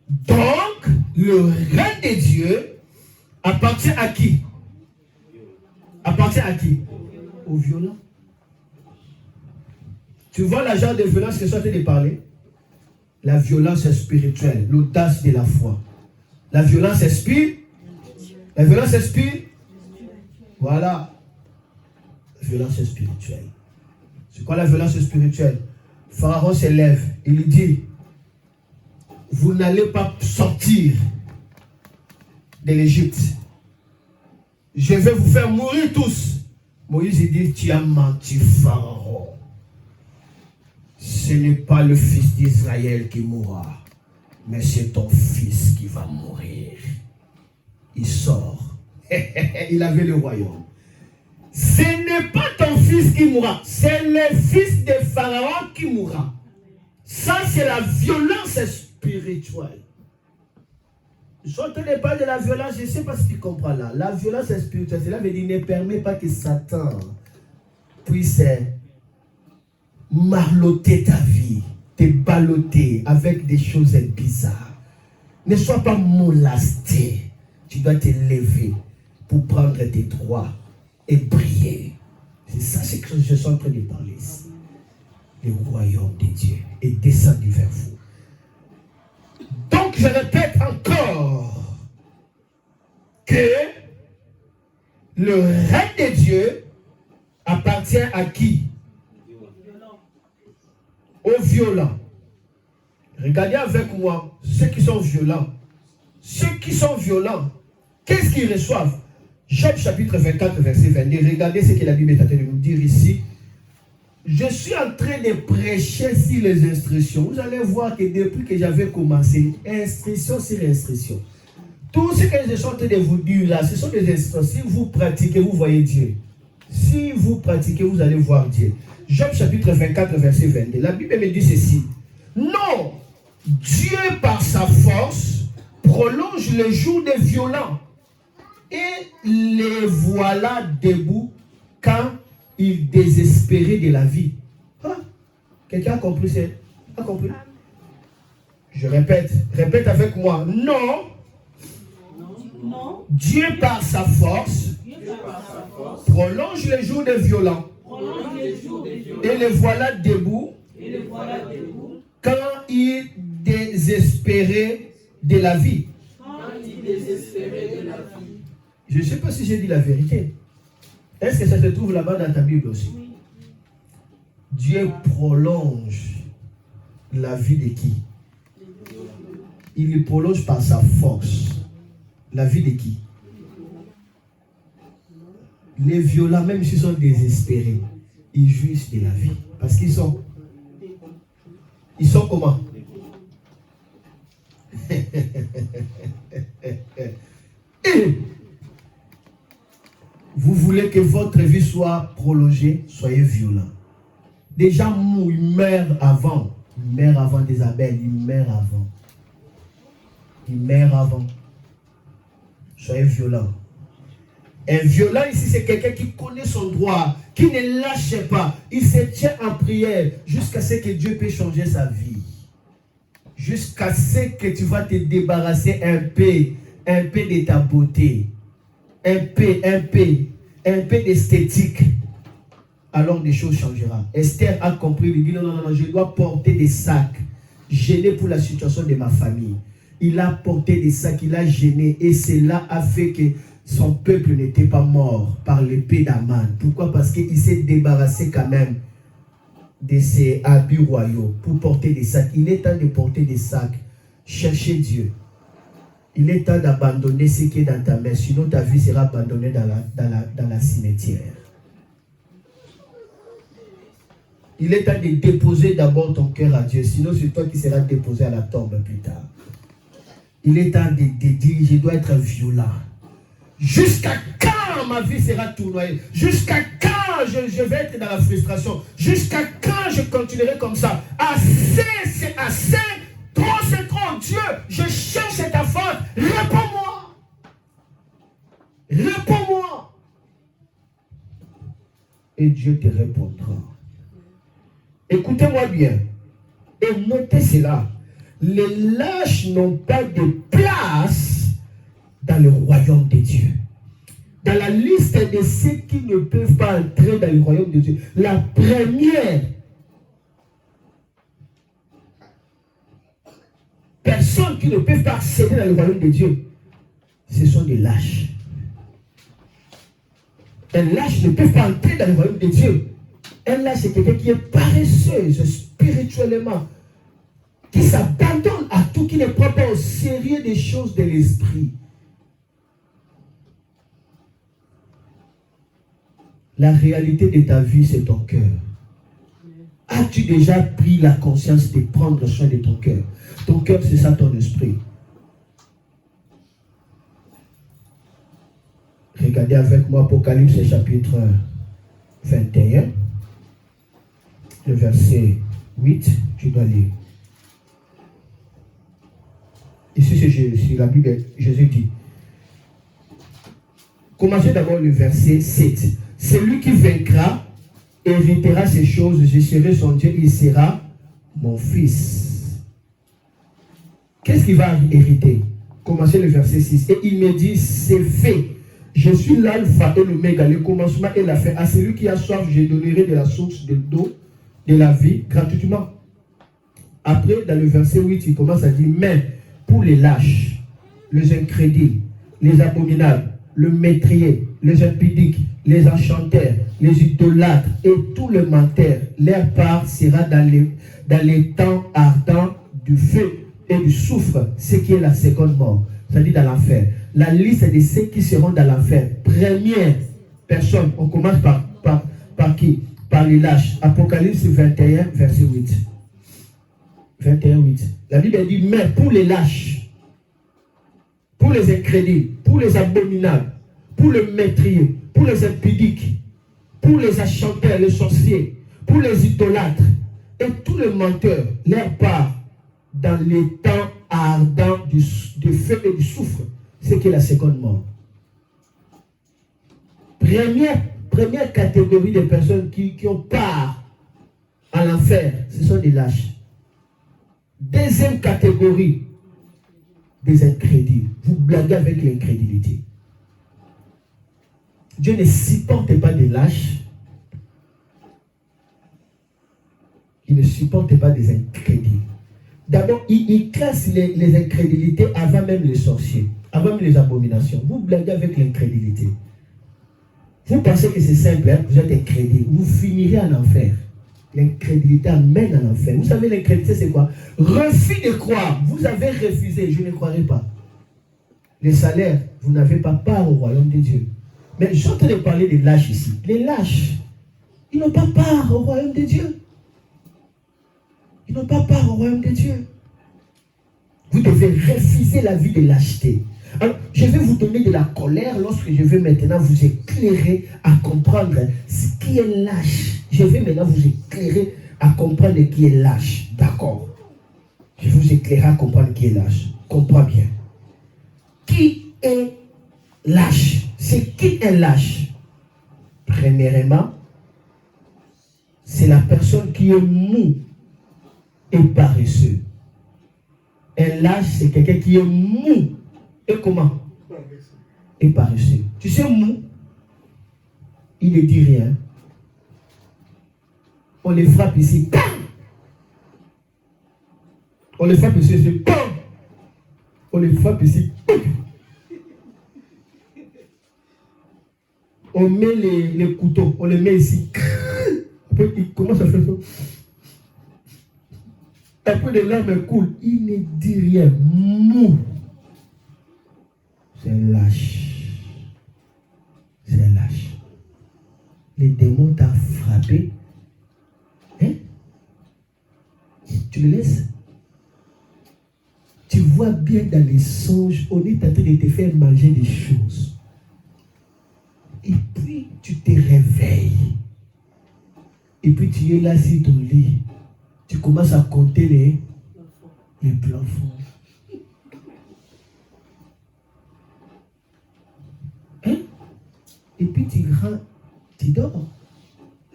Donc, le règne de Dieu appartient à qui? Appartient à qui? Aux violents. Tu vois la genre de violence que je suis en train de parler? La violence spirituelle, l'audace de la foi. La violence inspire. La violence inspire. Voilà. La violence spirituelle. C'est quoi la violence spirituelle? Pharaon s'élève. Il lui dit, vous n'allez pas sortir de l'Égypte. Je vais vous faire mourir tous. Moïse dit, tu as menti, Pharaon. Ce n'est pas le fils d'Israël qui mourra, mais c'est ton fils qui va mourir. Il sort. Il avait le royaume. Ce n'est pas ton fils qui mourra, c'est le fils de Pharaon qui mourra. Ça, c'est la violence spirituelle. Je suis en train de parler de la violence, je ne sais pas si tu comprends là. La violence spirituelle, cela veut dire ne permet pas que Satan puisse marloter ta vie, te balloter avec des choses bizarres. Ne sois pas molesté. Tu dois te lever pour prendre tes droits et briller. C'est ça ce que je suis en train de parler ici. Le royaume de Dieu est descendu vers vous. Donc je répète encore que le règne de Dieu appartient à qui? Aux violents. Regardez avec moi ceux qui sont violents. Ceux qui sont violents, qu'est-ce qu'ils reçoivent? Job chapitre 24, verset 22. Regardez ce que la Bible est en train de nous dire ici. Je suis en train de prêcher sur les instructions. Vous allez voir que depuis que j'avais commencé, instruction sur instruction. Tout ce que je suis en train de vous dire là, ce sont des instructions. Si vous pratiquez, vous voyez Dieu. Si vous pratiquez, vous allez voir Dieu. Job chapitre 24, verset 22. La Bible me dit ceci. Non, Dieu par sa force prolonge le jour des violents et les voilà debout quand ils désespéraient de la vie. Ah, quelqu'un a compris ça? A compris? Je répète avec moi. Non, Dieu par sa force prolonge le jour des violents et les voilà debout quand ils désespéraient de la vie. Je ne sais pas si j'ai dit la vérité. Est-ce que ça se trouve là-bas dans ta Bible aussi? Oui. Dieu prolonge la vie de qui? Il le prolonge par sa force. La vie de qui? Les violents, même s'ils sont désespérés, ils jouissent de la vie. Parce qu'ils sont... Ils sont comment? Et vous voulez que votre vie soit prolongée, soyez violent. Des gens mourent, ils meurent avant. Ils meurent avant d'Isabelle, ils meurent avant. Ils meurent avant. Soyez violent. Un violent ici, c'est quelqu'un qui connaît son droit, qui ne lâche pas. Il se tient en prière jusqu'à ce que Dieu puisse changer sa vie. Jusqu'à ce que tu vas te débarrasser un peu de ta beauté. Un peu d'esthétique. Alors les choses changeront. Esther a compris, il dit non, je dois porter des sacs. Gêné pour la situation de ma famille. Il a porté des sacs, il a gêné. Et cela a fait que son peuple n'était pas mort par l'épée d'Aman. Pourquoi? Parce qu'il s'est débarrassé quand même de ses habits royaux pour porter des sacs. Il est temps de porter des sacs. Cherchez Dieu. Il est temps d'abandonner ce qui est dans ta main. Sinon ta vie sera abandonnée dans la cimetière. Il est temps de déposer d'abord ton cœur à Dieu. Sinon c'est toi qui seras déposé à la tombe plus tard. Il est temps de dire, je dois être violent. Jusqu'à quand ma vie sera tournoyée? Jusqu'à quand je vais être dans la frustration? Jusqu'à quand je continuerai comme ça? Assez, c'est assez. Trop, c'est trop. Dieu, je cherche ta faute. Réponds-moi. Réponds-moi. Et Dieu te répondra. Écoutez-moi bien. Et notez cela. Les lâches n'ont pas de place dans le royaume de Dieu. Dans la liste de ceux qui ne peuvent pas entrer dans le royaume de Dieu, la première personne qui ne peut pas accéder dans le royaume de Dieu, ce sont des lâches. Un lâche ne peut pas entrer dans le royaume de Dieu. Un lâche, c'est quelqu'un qui est paresseux spirituellement, qui s'abandonne à tout, qui ne prend pas au sérieux des choses de l'esprit. La réalité de ta vie, c'est ton cœur. As-tu déjà pris la conscience de prendre soin de ton cœur? Ton cœur, c'est ça ton esprit. Regardez avec moi Apocalypse chapitre 21, le verset 8, tu dois lire. Ici, c'est la Bible, Jésus dit. Commencez d'abord le verset 7. Celui qui vaincra héritera ces choses, je serai son Dieu, il sera mon fils. Qu'est-ce qu'il va hériter? Commencez le verset 6. Et il me dit, c'est fait. Je suis l'alpha et l'oméga, le commencement et la fin. À celui qui a soif, je donnerai de la source de l'eau de la vie gratuitement. Après, dans le verset 8, il commence à dire, mais pour les lâches, les incrédules, les abominables, le métrier, les impudiques, les enchanteurs, les idolâtres et tout le menteur, leur part sera dans les temps ardents du feu et du soufre, ce qui est la seconde mort, c'est-à-dire dans l'enfer. La liste de ceux qui seront dans l'enfer. Première personne, on commence par qui? Par les lâches. Apocalypse 21, verset 8. 21, 8. La Bible dit, mais pour les lâches, pour les incrédules, pour les abominables, pour le métrier, pour les impudiques, pour les enchanteurs, les sorciers, pour les idolâtres et tous les menteurs, leur part dans les temps ardents du feu et du soufre, c'est qui est la seconde mort. Première catégorie de personnes qui ont part à l'enfer, ce sont des lâches. Deuxième catégorie, des incrédules. Vous blaguez avec l'incrédulité. Dieu ne supporte pas des lâches. Il ne supporte pas des incrédules. D'abord, il classe les incrédulités avant même les sorciers, avant même les abominations. Vous blaguez avec l'incrédulité. Vous pensez que c'est simple, hein? Vous êtes incrédule. Vous finirez en enfer. L'incrédulité amène à l'enfer. Vous savez, l'incrédulité, c'est quoi? Refus de croire. Vous avez refusé, je ne croirai pas. Les salaires, vous n'avez pas part au royaume de Dieu. Mais je suis en train de parler des lâches ici. Les lâches, ils n'ont pas part au royaume de Dieu. Ils n'ont pas part au royaume de Dieu. Vous devez refuser la vie de lâcheté. Alors, je vais vous donner de la colère lorsque je vais maintenant vous éclairer à comprendre ce qui est lâche. Je vais maintenant vous éclairer à comprendre qui est lâche. D'accord. Je vais vous éclairer à comprendre qui est lâche. Comprends bien. Qui est lâche? C'est qui est lâche? Premièrement, c'est la personne qui est mou et paresseux. Un lâche, c'est quelqu'un qui est mou. Et comment? Et paresseux. Tu sais, mou, il ne dit rien. On les frappe ici. Bam! On les frappe ici. Bam! On les frappe ici. On met les couteaux, on les met ici. Après, il commence à faire ça. Après, les larmes coulent. Il ne dit rien. Mou. C'est lâche. C'est lâche. Les démons t'ont frappé. Hein? Tu le laisses? Tu vois bien dans les songes, on est en train de te faire manger des choses. Et puis, tu te réveilles. Et puis, tu es là sur ton lit. Tu commences à compter les plafonds. Hein? Et puis, tu dors.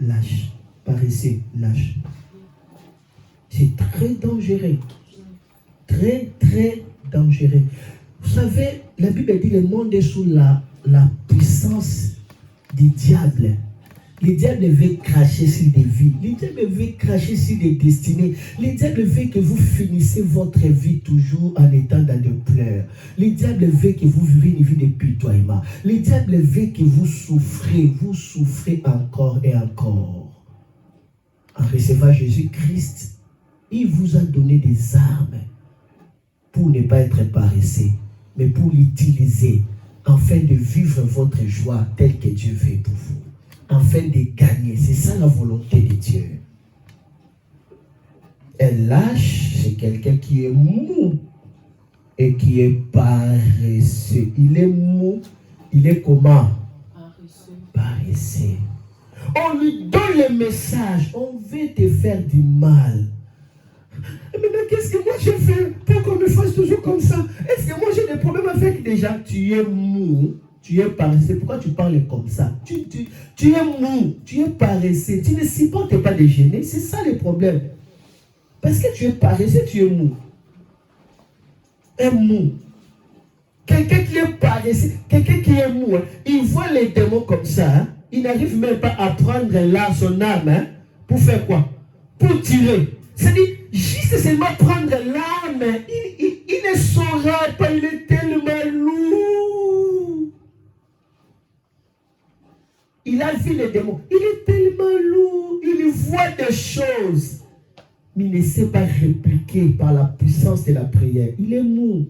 Lâche. Paresseux, lâche. C'est très dangereux. Très, très dangereux. Vous savez, la Bible dit que le monde est sous la puissance du diable. Le diable veut cracher sur des vies. Le diable veut cracher sur des destinées. Le diable veut que vous finissez votre vie toujours en étant dans des pleurs. Le diable veut que vous vivez une vie de pitoiement. Le diable veut que vous souffrez encore et encore. En recevant Jésus-Christ, il vous a donné des armes pour ne pas être paresseux, mais pour l'utiliser afin de vivre votre joie telle que Dieu veut pour vous. Afin de gagner. C'est ça la volonté de Dieu. Un lâche, c'est quelqu'un qui est mou et qui est paresseux. Il est mou, il est comment? Paresseux. On lui donne le message, on veut te faire du mal. Mais qu'est-ce que moi j'ai fait pour qu'on me fasse toujours comme ça? Est-ce que moi j'ai des problèmes avec des gens? Tu es mou. Tu es paresseux. Pourquoi tu parles comme ça? Tu es mou, tu es paresseux. Tu ne supportes pas de gêner. C'est ça le problème. Parce que tu es paresseux, tu es mou. Un mou. Quelqu'un qui est paresseux, quelqu'un qui est mou, hein, il voit les démons comme ça. Hein, il n'arrive même pas à prendre là son âme. Hein, pour faire quoi? Pour tirer. C'est-à-dire, juste seulement prendre l'âme. Il ne saura pas, il est tellement lourd. Il a vu les démons. Il est tellement lourd. Il voit des choses. Mais il ne sait pas répliquer par la puissance de la prière. Il est mou.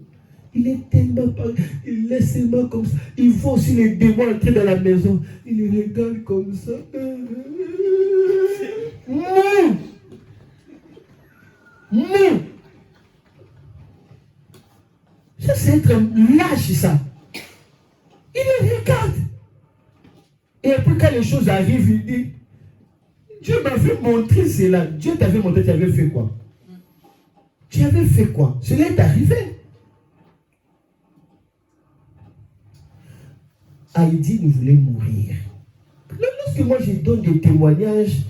Il est tellement pas. Il laisse seulement comme ça. Il voit aussi les démons entrer dans la maison. Il les regarde comme ça. Mou. Mou. Ça, c'est être lâche, ça. Il les regarde. Et puis quand les choses arrivent, il dit, Dieu m'avait montré cela. Dieu t'avait montré, tu avais fait quoi? Tu avais fait quoi? Cela est arrivé. Heidi nous voulait mourir. Lorsque moi je donne des témoignages,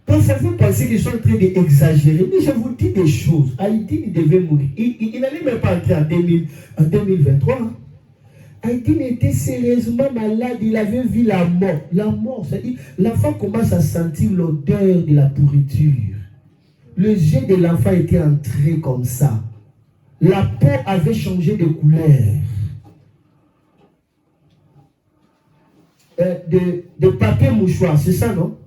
parfois vous pensez qu'ils sont en train d'exagérer, mais je vous dis des choses. Heidi, il devait mourir. Il n'allait même pas entrer en 2023. Hein. Heidi était sérieusement malade, il avait vu la mort. La mort, c'est-à-dire, l'enfant commence à sentir l'odeur de la pourriture. Le jet de l'enfant était entré comme ça. La peau avait changé de couleur. De papier mouchoir, c'est ça, non?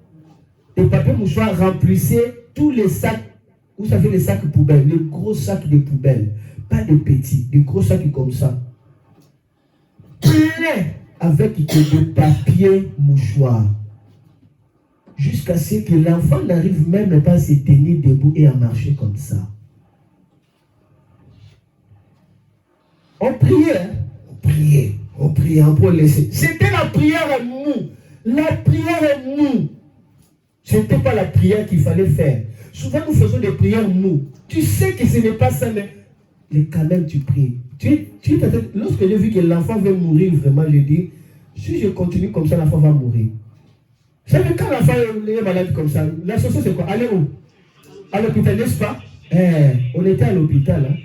De papier mouchoir remplissait tous les sacs, vous savez, les sacs poubelles, les gros sacs de poubelles, pas de petits, des gros sacs comme ça. Plein avec de papier mouchoir. Jusqu'à ce que l'enfant n'arrive même pas à se tenir debout et à marcher comme ça. On priait, on priait pour laisser. C'était la prière mou. La prière mou. Ce n'était pas la prière qu'il fallait faire. Souvent nous faisons des prières mou. Tu sais que ce n'est pas ça, mais quand même tu pries. Lorsque j'ai vu que l'enfant veut mourir, vraiment, je dis, si je continue comme ça, l'enfant va mourir. Vous savez, quand l'enfant est malade comme ça, la solution c'est quoi? Aller où? À l'hôpital, n'est-ce pas? On était à l'hôpital. Hein?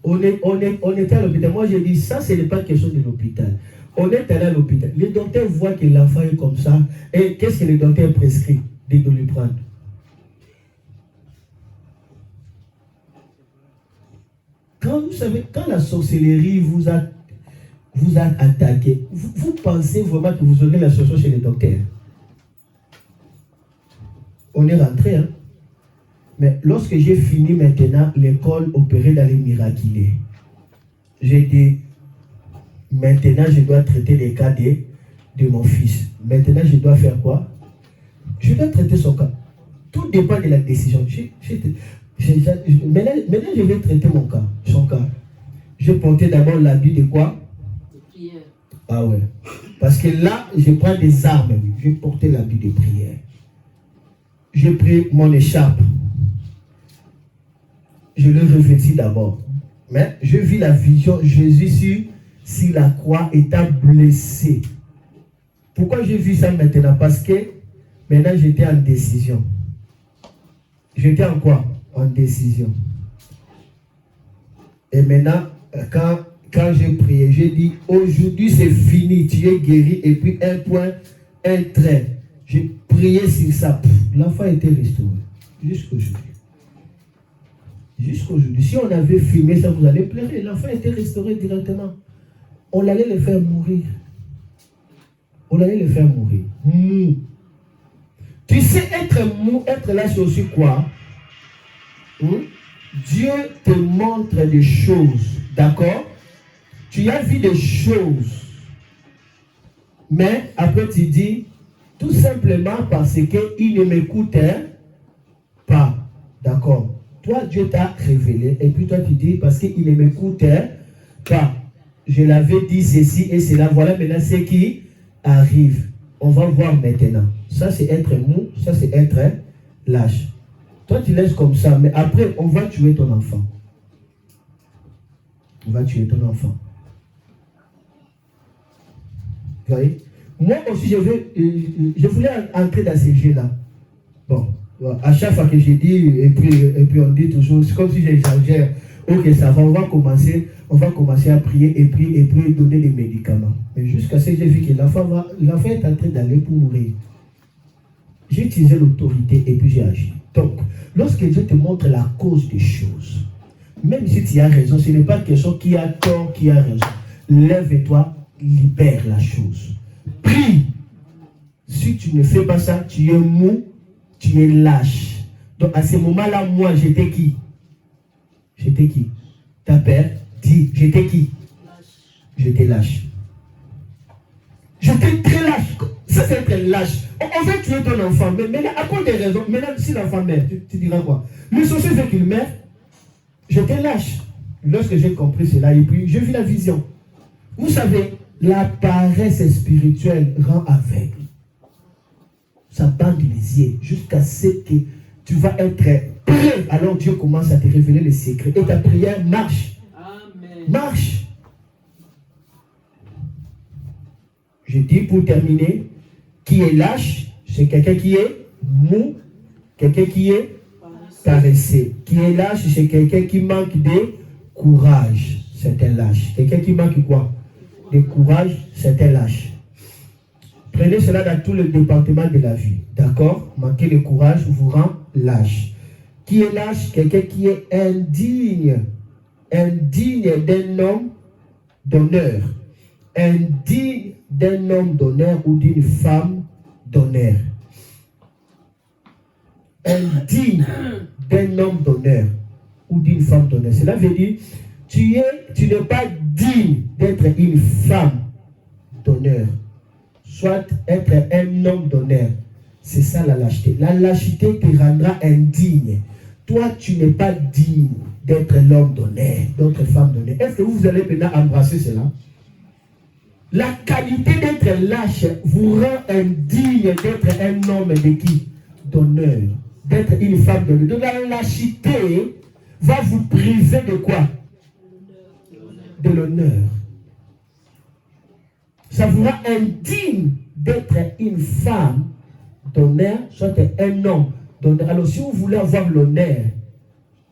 On était à l'hôpital. Moi, j'ai dit, ça, ce n'est pas question de l'hôpital. On est allé à l'hôpital. Le docteur voit que l'enfant est comme ça. Et qu'est-ce que le docteur prescrit de lui prendre? Quand vous savez, quand la sorcellerie vous a attaqué, vous pensez vraiment que vous aurez la solution chez les docteurs. On est rentré, hein. Mais lorsque j'ai fini maintenant l'école opérée dans les miraculés, j'ai dit, maintenant je dois traiter les cas de mon fils. Maintenant je dois faire quoi? Je dois traiter son cas. Tout dépend de la décision. Maintenant je vais traiter mon cas, son cas. Je portais d'abord l'habit de quoi? De prière. Ah ouais. Parce que là, je prends des armes. Je portais l'habit de prière. J'ai pris mon écharpe. Je le revêtis d'abord. Mais je vis la vision, Jésus sur la croix étant blessé. Pourquoi j'ai vu ça maintenant? Parce que maintenant j'étais en décision. J'étais en quoi? En décision. Et maintenant, quand j'ai prié, j'ai dit, aujourd'hui c'est fini, tu es guéri. Et puis un point, un trait. J'ai prié sur ça. L'enfant était restauré. Jusqu'aujourd'hui. Jusqu'aujourd'hui. Si on avait filmé ça, vous allez pleurer. L'enfant était restauré directement. On allait le faire mourir. On allait le faire mourir. Mou. Tu sais, être mou, être là, c'est aussi quoi? Dieu te montre des choses. D'accord? Tu as vu des choses. Mais après tu dis, tout simplement parce qu'il ne m'écoutait pas. D'accord? Toi, Dieu t'a révélé. Et puis toi, tu dis, parce qu'il ne m'écoutait pas. Je l'avais dit ceci et cela. Voilà maintenant ce qui arrive. On va voir maintenant. Ça, c'est être mou. Ça, c'est être lâche. Toi, tu laisses comme ça. Mais après, on va tuer ton enfant. On va tuer ton enfant. Vous voyez? Moi aussi, je voulais entrer dans ces jeux-là. Bon. À chaque fois que j'ai dit, et puis on dit toujours, c'est comme si j'exagère. Ok, ça va, on va commencer à prier et puis donner des médicaments. Mais jusqu'à ce que j'ai vu que l'enfant est en train d'aller pour mourir. J'ai utilisé l'autorité et puis j'ai agi. Donc, lorsque Dieu te montre la cause des choses, même si tu as raison, ce n'est pas question qui a tort, qui a raison. Lève-toi, libère la chose. Prie. Si tu ne fais pas ça, tu es mou. Tu es lâche. Donc à ce moment-là, moi, j'étais qui? J'étais qui? Ta père dit, j'étais qui? J'étais lâche. J'étais très lâche. Ça, c'est être lâche. On veut tuer ton enfant, mais maintenant, à cause des raisons, maintenant, si l'enfant meurt, tu diras quoi? Le sorcier veut qu'il meure. J'étais lâche. Lorsque j'ai compris cela, et puis, j'ai vu la vision. Vous savez, la paresse spirituelle rend aveugle. Ça bande les yeux jusqu'à ce que tu vas être prêt. Alors Dieu commence à te révéler les secrets. Et ta prière marche. Amen. Marche. Je dis pour terminer, qui est lâche, c'est quelqu'un qui est mou, quelqu'un qui est paresseux. Qui est lâche, c'est quelqu'un qui manque de courage. C'est un lâche. Quelqu'un qui manque quoi? De courage, c'est un lâche. Prenez cela dans tous les départements de la vie. D'accord? Manquer de courage vous rend lâche. Qui est lâche? Quelqu'un qui est indigne. Indigne d'un homme d'honneur. Indigne d'un homme d'honneur ou d'une femme d'honneur. Indigne d'un homme d'honneur ou d'une femme d'honneur. Cela veut dire, tu n'es pas digne d'être une femme d'honneur. Soit être un homme d'honneur. C'est ça la lâcheté. La lâcheté te rendra indigne. Toi, tu n'es pas digne d'être l'homme d'honneur, d'autres femmes d'honneur. Est-ce que vous allez maintenant embrasser cela? La qualité d'être lâche vous rend indigne d'être un homme de qui? D'honneur. D'être une femme d'honneur. Donc la lâcheté va vous priver de quoi? De l'honneur. Ça vous rend indigne d'être une femme d'honneur, soit un homme d'honneur. Alors si vous voulez avoir l'honneur,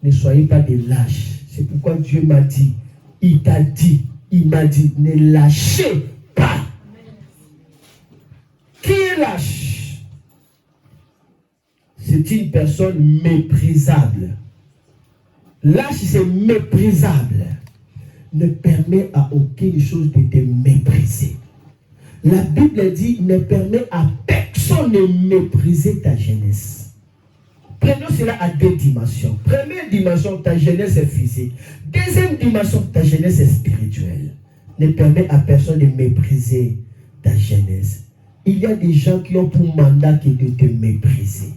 ne soyez pas des lâches. C'est pourquoi Dieu m'a dit, il t'a dit, il m'a dit, ne lâchez pas. Qui est lâche? C'est une personne méprisable. Lâche, c'est méprisable. Ne permet à aucune chose de te mépriser. La Bible dit, ne permet à personne de mépriser ta jeunesse. Prenons cela à deux dimensions. Première dimension, ta jeunesse est physique. Deuxième dimension, ta jeunesse est spirituelle. Ne permet à personne de mépriser ta jeunesse. Il y a des gens qui ont pour mandat de te mépriser.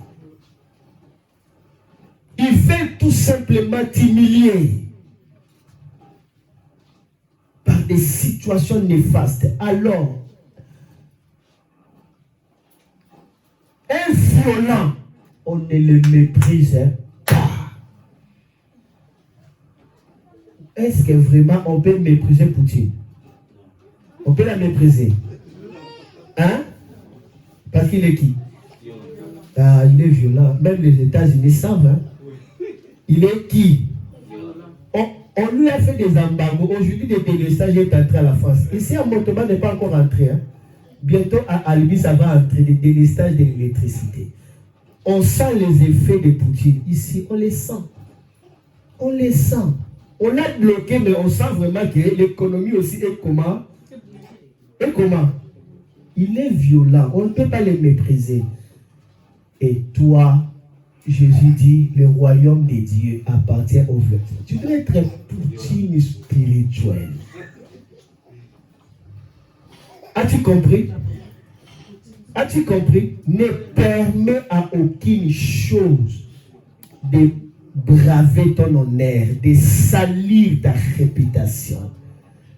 Ils veulent tout simplement t'humilier par des situations néfastes. Alors, un violent, on ne le méprise pas. Est-ce que vraiment on peut mépriser Poutine? On peut la mépriser. Hein? Parce qu'il est qui? Ah, il est violent. Même les États-Unis savent. Hein? Il est qui? On lui a fait des embargos. Aujourd'hui, le délestage est entré à la France. Ici, à Montauban n'est pas encore entré. Hein? Bientôt, à Albi, ça va entrer, le délestage de l'électricité. On sent les effets de Poutine. Ici, on les sent. On les sent. On l'a bloqué, mais on sent vraiment que l'économie aussi est comment? Et comment? Il est violent. On ne peut pas le mépriser. Et toi, Jésus dit, le royaume de Dieu appartient aux vêtements. Tu dois être un Poutine spirituel. As-tu compris? As-tu compris? Ne permets à aucune chose de braver ton honneur, de salir ta réputation.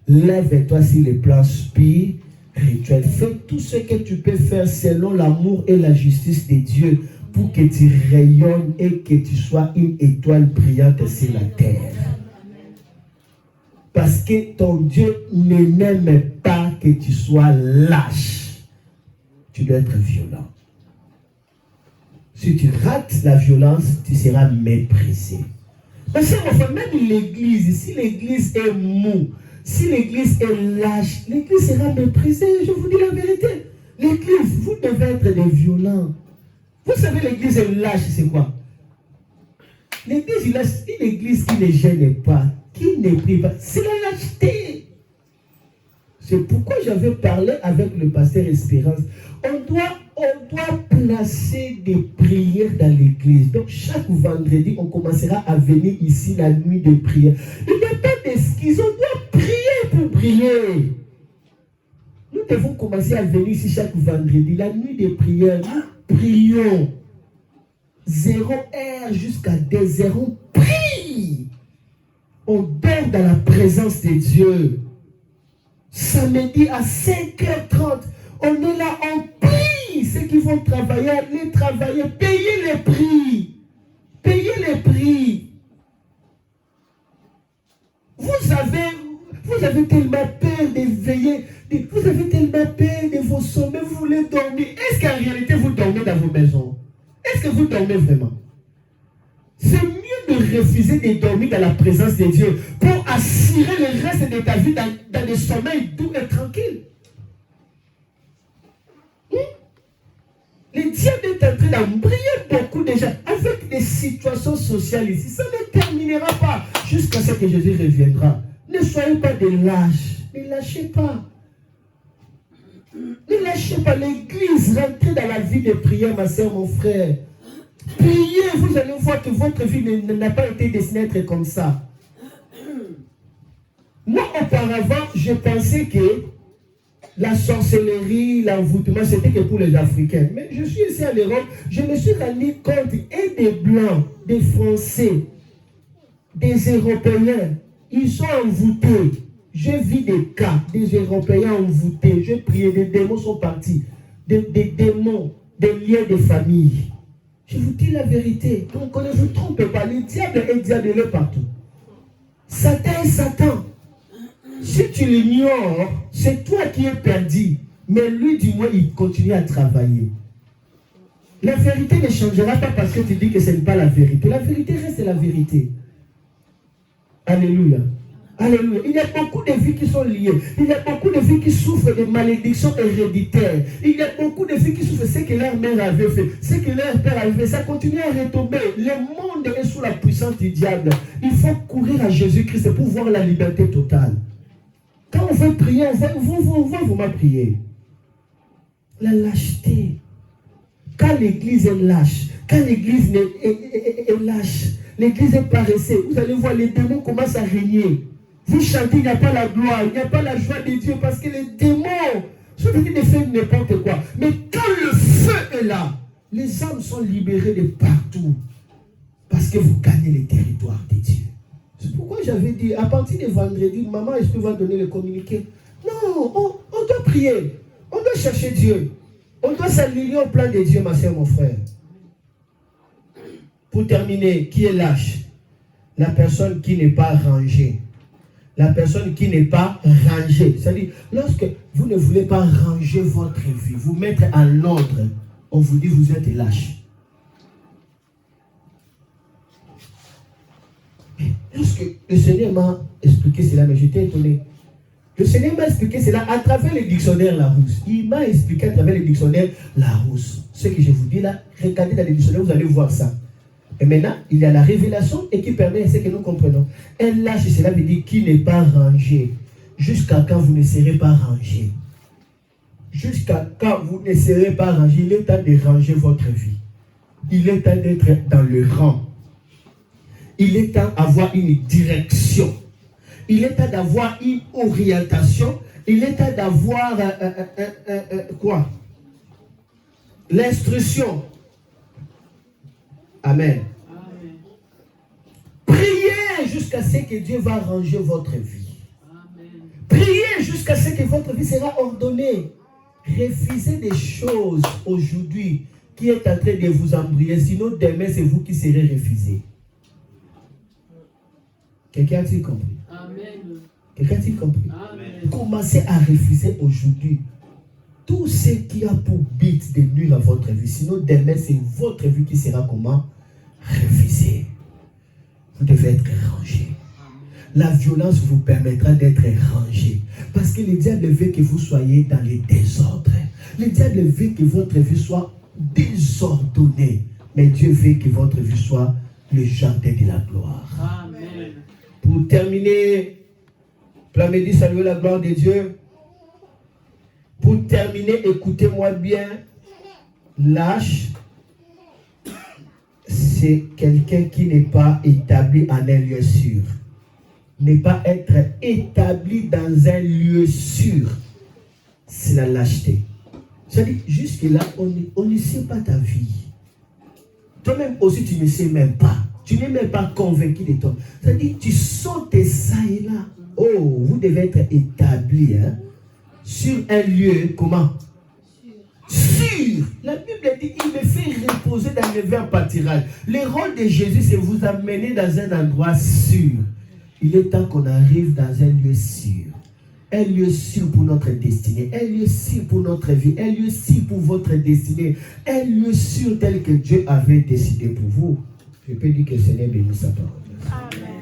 Lève-toi sur le plan spirituel. Fais tout ce que tu peux faire selon l'amour et la justice de Dieu pour que tu rayonnes et que tu sois une étoile brillante sur la terre. Parce que ton Dieu ne n'aime pas que tu sois lâche. Tu dois être violent. Si tu rates la violence, tu seras méprisé. Parce que même l'église, si l'église est mou, si l'église est lâche, l'église sera méprisée. Je vous dis la vérité. L'église, vous devez être des violents. Vous savez, l'église est lâche, c'est quoi? L'église, une église qui ne gêne pas, qui ne prie pas, c'est la lâcheté. C'est pourquoi j'avais parlé avec le pasteur Espérance. On doit placer des prières dans l'église. Donc chaque vendredi, on commencera à venir ici la nuit de prière. Il n'y a pas d'excuses, on doit prier pour prier. Nous devons commencer à venir ici chaque vendredi, la nuit de prière. Nous prions. 0h jusqu'à 2h, on prie. On dort dans la présence de Dieu. Samedi à 5h30, on est là, on prie. Ceux qui vont travailler, les travailler, payez les prix. Payez les prix. Vous avez tellement peur de veiller, vous avez tellement peur de vos sommeils, vous voulez dormir. Est-ce qu'en réalité vous dormez dans vos maisons? Est-ce que vous dormez vraiment? C'est mieux de refuser de dormir dans la présence de Dieu pour assurer le reste de ta vie dans le sommeil doux et tranquille. Le diable est en train d'embrayer beaucoup de gens avec des situations sociales ici. Ça ne terminera pas jusqu'à ce que Jésus reviendra. Ne soyez pas des lâches. Ne lâchez pas. Ne lâchez pas l'église. Rentrez dans la vie de prière, ma soeur, mon frère. Priez, vous allez voir que votre vie n'a pas été destinée à être comme ça. Moi, auparavant, je pensais que la sorcellerie, l'envoûtement, c'était que pour les Africains. Mais je suis ici à l'Europe, je me suis rendu compte, et des Blancs, des Français, des Européens, ils sont envoûtés. J'ai vu des cas, des Européens envoûtés. J'ai prié, des démons sont partis. Des démons, des liens de famille. Je vous dis la vérité. Donc, ne vous trompez pas. Le diable est diabolé partout. Satan est Satan. Si tu l'ignores, c'est toi qui es perdu. Mais lui, du moins, il continue à travailler. La vérité ne changera pas parce que tu dis que ce n'est pas la vérité. La vérité reste la vérité. Alléluia. Alléluia. Il y a beaucoup de vies qui sont liées. Il y a beaucoup de vies qui souffrent de malédictions héréditaires. Il y a beaucoup de vies qui souffrent de ce que leur mère avait fait, ce que leur père avait fait. Ça continue à retomber. Le monde est sous la puissance du diable. Il faut courir à Jésus-Christ pour voir la liberté totale. Quand on veut prier, on va vous prier. La lâcheté. Quand l'église est lâche, quand l'église est lâche, l'église est paresseuse, vous allez voir les démons commencent à régner. Vous chantez, il n'y a pas la gloire, il n'y a pas la joie de Dieu parce que les démons sont venus de faire n'importe quoi. Mais quand le feu est là, les âmes sont libérées de partout parce que vous gagnez les territoires de Dieu. C'est pourquoi j'avais dit, à partir de vendredi, maman, est-ce que va donner le communiqué? Non, on doit prier, on doit chercher Dieu, on doit s'aligner au plan de Dieu, ma soeur, mon frère. Pour terminer, qui est lâche? La personne qui n'est pas rangée. La personne qui n'est pas rangée. C'est-à-dire, lorsque vous ne voulez pas ranger votre vie, vous mettre en ordre, on vous dit vous êtes lâche. Mais lorsque le Seigneur m'a expliqué cela, mais j'étais étonné. Le Seigneur m'a expliqué cela à travers le dictionnaire Larousse. Il m'a expliqué à travers le dictionnaire Larousse. Ce que je vous dis là, regardez dans le dictionnaire, vous allez voir ça. Et maintenant, il y a la révélation et qui permet ce que nous comprenons. Un lâche, cela veut dire qui n'est pas rangé. Jusqu'à quand vous ne serez pas rangé. Jusqu'à quand vous ne serez pas rangé. Il est temps de ranger votre vie. Il est temps d'être dans le rang. Il est temps d'avoir une direction. Il est temps d'avoir une orientation. Il est temps d'avoir quoi? L'instruction. Amen. Amen. Priez jusqu'à ce que Dieu va ranger votre vie. Amen. Priez jusqu'à ce que votre vie sera ordonnée. Refusez des choses aujourd'hui qui est en train de vous embrouiller. Sinon, demain, c'est vous qui serez refusés. Quelqu'un a-t-il compris? Amen. Quelqu'un a-t-il compris? Amen. Commencez à refuser aujourd'hui tout ce qui a pour but de nuire à votre vie. Sinon, demain, c'est votre vie qui sera comment? Refusée. Vous devez être rangé. La violence vous permettra d'être rangé. Parce que le diable veut que vous soyez dans les désordres. Le diable veut que votre vie soit désordonnée. Mais Dieu veut que votre vie soit le jardin de la gloire. Amen. Pour terminer, Plamedi, saluez la gloire de Dieu. Pour terminer, écoutez-moi bien. Lâche, c'est quelqu'un qui n'est pas établi en un lieu sûr. Ne pas être établi dans un lieu sûr, c'est la lâcheté. C'est-à-dire, jusque-là, on ne sait pas ta vie. Toi-même aussi, tu ne sais même pas. Tu n'es même pas convaincu de toi. C'est-à-dire, tu sautes ça et là. Oh, vous devez être établi, hein, sur un lieu, comment? Sûr. La Bible dit, il me fait reposer dans le vert pâturage. Le rôle de Jésus, c'est vous amener dans un endroit sûr. Il est temps qu'on arrive dans un lieu sûr. Un lieu sûr pour notre destinée. Un lieu sûr pour notre vie. Un lieu sûr pour votre destinée. Un lieu sûr tel que Dieu avait décidé pour vous. Je peux dire que le Seigneur bénisse sa parole. Amen.